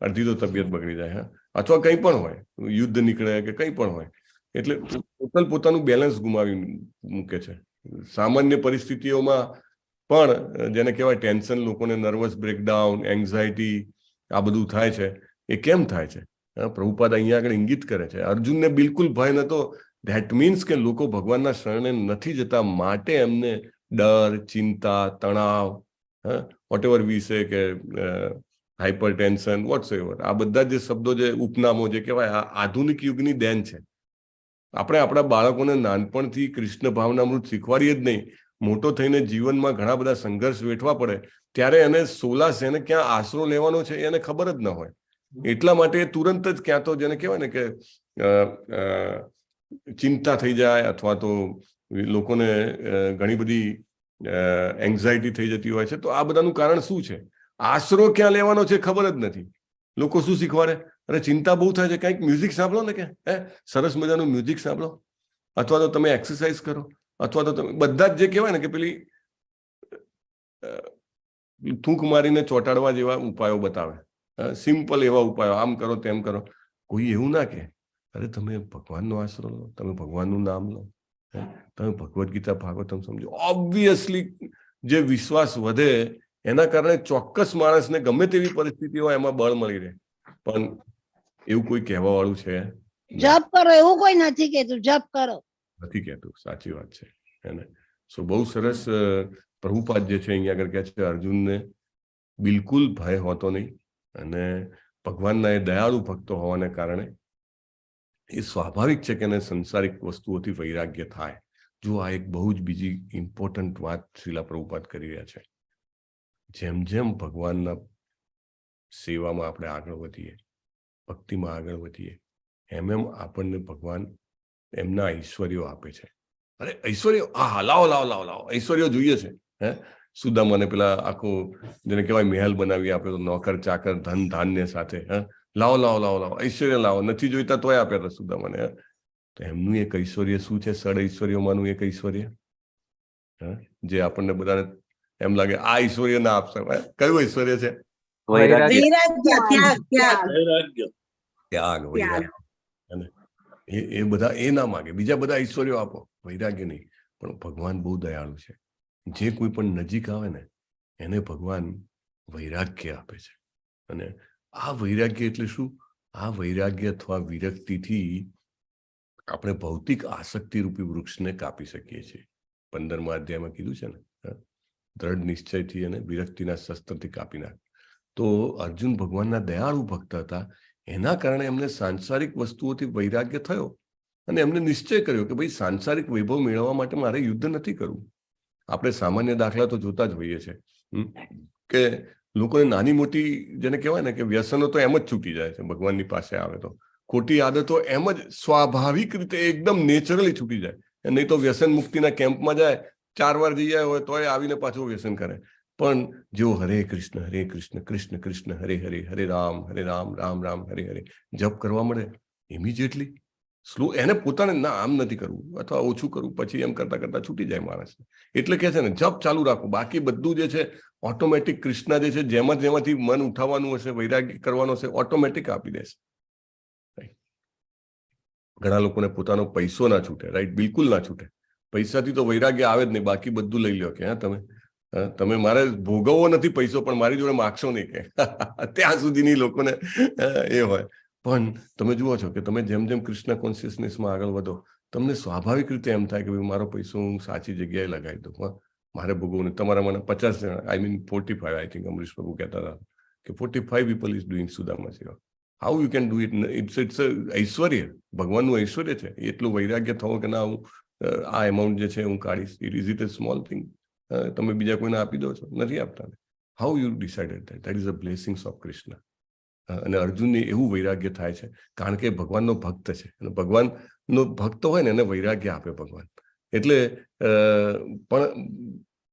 અડધી તો તબિયત બગડી જાય, અથવા કંઈ પણ હોય, યુદ્ધ નીકળે કે કંઈ પણ હોય, એટલે ટોટલ પોતાનું બેલેન્સ ગુમાવી મૂકે છે. સામાન્ય પરિસ્થિતિઓમાં પણ જેને કહેવાય ટેન્શન, લોકોને નર્વસ બ્રેકડાઉન, એન્ઝાયટી, આ બધું થાય છે. એ કેમ થાય છે? પ્રભુપાદ અહીંયા આગળ ઇંગિત કરે છે. અર્જુનને બિલકુલ ભય નતો. ધેટ મીન્સ કે લોકો ભગવાનના શરણે નથી જતા, માટે એમને ડર, ચિંતા, તણાવ, વોટ વિશે કે હાઇપર ટેન્શન, વોટ્સએવર, આ બધા જે શબ્દો, જે ઉપનામો જે કહેવાય, આ આધુનિક યુગની દેન છે. આપણે આપણા બાળકોને નાનપણથી કૃષ્ણ ભાવનામૃત શીખવાડીએ જ નહીં, મોટો થઈને જીવનમાં ઘણા બધા સંઘર્ષ વેઠવા પડે ત્યારે એને સોલાસ, એને ક્યાં આશરો લેવાનો છે એને ખબર જ ન હોય. એટલા માટે તુરંત જ ક્યાં તો જેને કહેવાય ને કે ચિંતા થઈ જાય, અથવા તો લોકોને ઘણી બધી એન્ઝાયટી થઈ જતી હોય છે. તો આ બધાનું કારણ શું છે? આશરો ક્યાં લેવાનો છે ખબર જ નથી. લોકો શું શીખવાડે? અરે ચિંતા બહુ થાય છે, કંઈક મ્યુઝિક સાંભળો ને, કે સરસ મજાનું મ્યુઝિક સાંભળો, અથવા તો તમે એક્સરસાઇઝ કરો, અથવા તો તમે બધા જ જે કહેવાય ને કે પેલી થૂંક મારીને ચોંટાડવા જેવા ઉપાયો બતાવે, સિમ્પલ એવા ઉપાયો, આમ કરો તેમ કરો. કોઈ એવું ના કે અરે તમે ભગવાનનો આશરો લો, તમે ભગવાનનું નામ લો, તમે ભગવદ્ ગીતા, ભાગવતમ સમજો. ઓબ્વિયસલી જે વિશ્વાસ વધે એના કારણે ચોક્કસ માણસને ગમે તેવી પરિસ્થિતિ હોય એમાં બળ મળી રહે. પણ એવું કોઈ કહેવા વાળું છે? જપ કરો એવું કોઈ નથી કહેતું. જપ કરો નથી કહેતું. સાચી વાત છે એને. સો બહુ સરસ પ્રભુપાદ જે છે અહીંયા આગળ કહે છે અર્જુનને બિલકુલ ભય હોતો નહીં, અને ભગવાનના એ દયાળુ ભક્તો હોવાને કારણે એ સ્વાભાવિક છે કે એને સંસારિક વસ્તુઓથી વૈરાગ્ય થાય. જો આ એક બહુ જ બીજી ઇમ્પોર્ટન્ટ વાત શ્રીલા પ્રભુપાદ કરી રહ્યા છે. જેમ જેમ ભગવાનના સેવામાં આપણે આગળ વધીએ, ભક્તિમાં આગળ વધીએ, એમ એમ આપણને ભગવાન એમના ઐશ્વર્યો આપે છે. અરે ઐશ્વર્યો, હા લાવો લાવો લાવો લાવો, ઐશ્વર્યો જોઈએ છે. હે સુદામાને પેલા આખો જેને કહેવાય મહેલ બનાવી આપ્યો તો, નોકર ચાકર ધન ધાન્ય સાથે. લાવો લાવો લાવો લાવો ઐશ્વર્ય લાવો, નથી જોઈતા તોય આપ્યા હતા સુદામાને. તો એમનું એક ઐશ્વર્ય શું છે? સડ ઐશ્વર્યોમાંનું એક ઐશ્વર્ય, જે આપણને બધાને એમ લાગે આ ઐશ્વર્ય ના આપશે. કયું ઐશ્વર્ય છે? ત્યાગ, વૈરાગ્ય. એ બધા એ ના માગે, બીજા બધા ઐશ્વર્યો આપો, વૈરાગ્ય નહીં. પણ ભગવાન બહુ દયાળુ છે. જે કોઈ પણ નજીક આવે ને એને ભગવાન વૈરાગ્ય આપે છે. અને આ વૈરાગ્ય એટલે શું? આ વૈરાગ્ય અથવા વિરક્તિથી આપણે ભૌતિક આસક્તિ રૂપી વૃક્ષને કાપી શકીએ છીએ. 15મા અધ્યાયમાં કીધું છે ને, દ્રઢ નિશ્ચયથી અને વિરક્તિના શસ્ત્રથી કાપી નાખ. તો અર્જુન ભગવાનના દયાળુ ભક્ત હતા. એના કારણે એમને સાંસારિક વસ્તુઓથી વૈરાગ્ય થયો અને એમને નિશ્ચય કર્યો કે ભાઈ સાંસારિક વૈભવ મેળવવા માટે મારે યુદ્ધ નથી કરવું. આપણે સામાન્ય દાખલા તો જોતા જ હોઈએ છીએ કે લોકોને નાની મોટી જેને કહેવાય ને કે વ્યસનો તો એમ જ છૂટી જાય છે. ભગવાનની પાસે આવે તો ખોટી આદતો એમ જ સ્વાભાવિક રીતે એકદમ નેચરલી છૂટી જાય. નહીં તો વ્યસન મુક્તિના કેમ્પમાં જાય, 4 વાર જઈ હોય તોય આવીને પાછું વ્યસન કરે. પણ જેઓ હરે કૃષ્ણ કૃષ્ણ કૃષ્ણ હરે હરે, હરે રામ રામ રામ હરે હરે જપ કરવા મળે, ઇમિડિયેટલી સ્લો એને પોતાને ના આમ નથી કરવું અથવા ઓછું કરવું, પછી એમ કરતા કરતા છૂટી જાય માણસ. એટલે કે છે ને જપ ચાલુ રાખવું, બાકી બધું જે છે ઓટોમેટિક કૃષ્ણ જે છે જેમાંથી મન ઉઠાવવાનું હશે, વૈરાગ્ય કરવાનો હશે, ઓટોમેટિક આપી દેશે. ઘણા લોકોને પોતાનો પૈસો ના છૂટે, રાઈટ, બિલકુલ ના છૂટે. પૈસાથી તો વૈરાગ્ય આવે જ નહીં, બાકી બધું લઈ લો કે તમે મારે ભોગવવો નથી પૈસો, પણ મારી જોડે માગશો નહીં કે ત્યાં સુધીની લોકોને એ હોય. પણ તમે જુઓ છો કે તમે જેમ જેમ કૃષ્ણ કોન્શિયસનેસમાં આગળ વધો, તમને સ્વાભાવિક રીતે એમ થાય કે ભાઈ મારો પૈસો હું સાચી જગ્યાએ લગાવી દઉં, મારે ભોગવવું નહીં. તમારા મને 50 જણા, I mean 45, I think Amrish પ્રભુ કહેતા હતા કે 45 people is doing સુદામા સેવા. How you can do it? It's ઐશ્વર્ય, ભગવાનનું ઐશ્વર્ય છે. એટલું વૈરાગ્ય થવો કે ના હું આ એમાઉન્ટ જે છે હું કાઢીશ. Is it a small thing? તમે બીજા કોઈને આપી દો છો? નથી આપતા. How you decided that is a blessings of Krishna. અને અર્જુનને એવું વૈરાગ્ય થાય છે કારણ કે ભગવાનનો ભક્ત છે. અને ભગવાનનો ભક્ત હોય ને એને વૈરાગ્ય આપે ભગવાન. એટલે પણ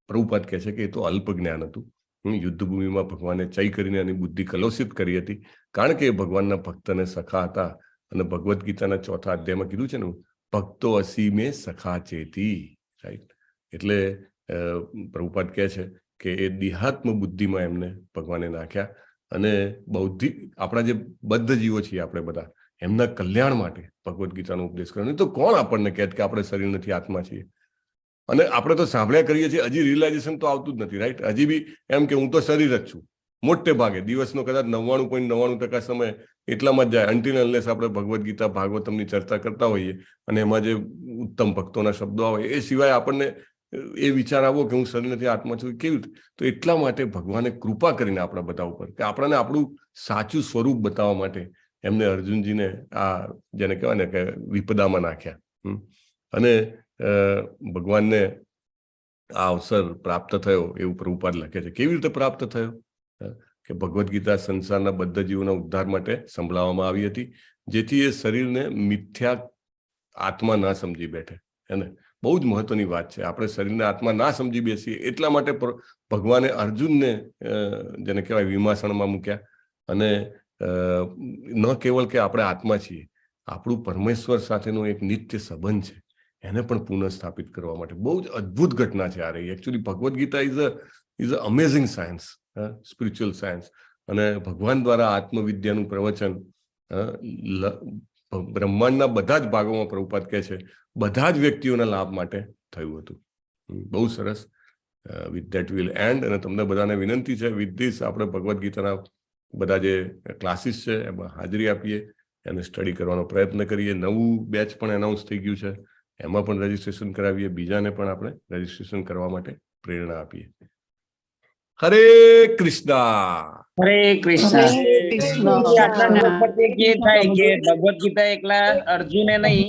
પ્રભુપાદ કહે છે કે એ તો અલ્પ જ્ઞાન હતું. યુદ્ધભૂમિમાં ભગવાને ચય કરીને એની બુદ્ધિ કલોષિત કરી હતી, કારણ કે એ ભગવાનના ભક્તને સખા હતા. અને ભગવદ્ ગીતાના 4થા અધ્યાયમાં કીધું છે ને, ભક્તો અસીમે સખા ચેતી, રાઈટ. એટલે પ્રભુપાદ કહે છે કે એ દેહાત્મ બુદ્ધિમાં એમને ભગવાને નાખ્યા. અને બૌદ્ધિક આપણા જે બદ્ધ જીવો છીએ આપણે બધા, એમના કલ્યાણ માટે ભગવદ્ ગીતાનો ઉપદેશ કર્યો. નહીં તો કોણ આપણને કહે કે આપણે શરીર નથી, આત્મા છીએ? અને આપણે તો સાંભળ્યા કરીએ છીએ, હજી રિયલાઇઝેશન તો આવતું જ નથી, રાઈટ. હજી બી એમ કે હું તો શરીર જ છું. મોટે ભાગે દિવસનો કદાચ 99.99% સમય એટલામાં જ જાય, અનટિલ અનલેસ આપણે ભગવદ્ ગીતા ભાગવતમની ચર્ચા કરતા હોઈએ અને એમાં જે ઉત્તમ ભક્તોના શબ્દો આવે એ સિવાય આપણને એ વિચાર આવો કે હું શરીર નથી, આત્મા છું. કેવી રીતે? તો એટલા માટે ભગવાને કૃપા કરીને આપણા બધા ઉપર કે આપણને આપણું સાચું સ્વરૂપ બતાવવા માટે એમને અર્જુનજીને આ જેને કહેવાય ને કે વિપદામાં નાખ્યા. અને ભગવાનને આ અવસર પ્રાપ્ત થયો એવું પ્રભુપાદ લખે છે. કેવી રીતે પ્રાપ્ત થયો? કે ભગવદ્ ગીતા સંસારના બધા જીવોના ઉદ્ધાર માટે સંભળાવવામાં આવી હતી, જેથી એ શરીરને મિથ્યા આત્મા ના સમજી બેઠે. એને બહુ જ મહત્વની વાત છે. આપણે શરીરને આત્મા ના સમજી બેસીએ એટલા માટે ભગવાને અર્જુનને જેને કહેવાય વિમાસણમાં મૂક્યા. અને ન કેવલ કે આપણે આત્મા છીએ, આપણું પરમેશ્વર સાથેનો એક નિત્ય સંબંધ છે એને પણ પુનઃસ્થાપિત કરવા માટે. બહુ જ અદ્ભુત ઘટના છે આ રહી. Actually Bhagavad Gita is a amazing science, spiritual science. અને ભગવાન દ્વારા આત્મવિદ્યાનું પ્રવચન બ્રહ્માંડના બધા જ ભાગોમાં પ્રભુપાદ કહે છે બધા જ વ્યક્તિઓના લાભ માટે થયું હતું. બહુ સરસ. With that will and. અને તમને બધાને વિનંતી છે, વિથ ધીસ આપણે ભગવદ્ ગીતાના બધા જે ક્લાસીસ છે એમાં હાજરી આપીએ, એને સ્ટડી કરવાનો પ્રયત્ન કરીએ. નવું બેચ પણ એનાઉન્સ થઈ ગયું છે, એમાં પણ રજીસ્ટ્રેશન કરાવીએ. બીજાને પણ આપણે રજીસ્ટ્રેશન કરવા માટે પ્રેરણા આપીએ. હરે કૃષ્ણ. હરે કૃષ્ણ. હરે કૃષ્ણ. આટલા શ્લોક પરથી એક એ થાય કે ભગવદ ગીતા એકલા અર્જુને નહીં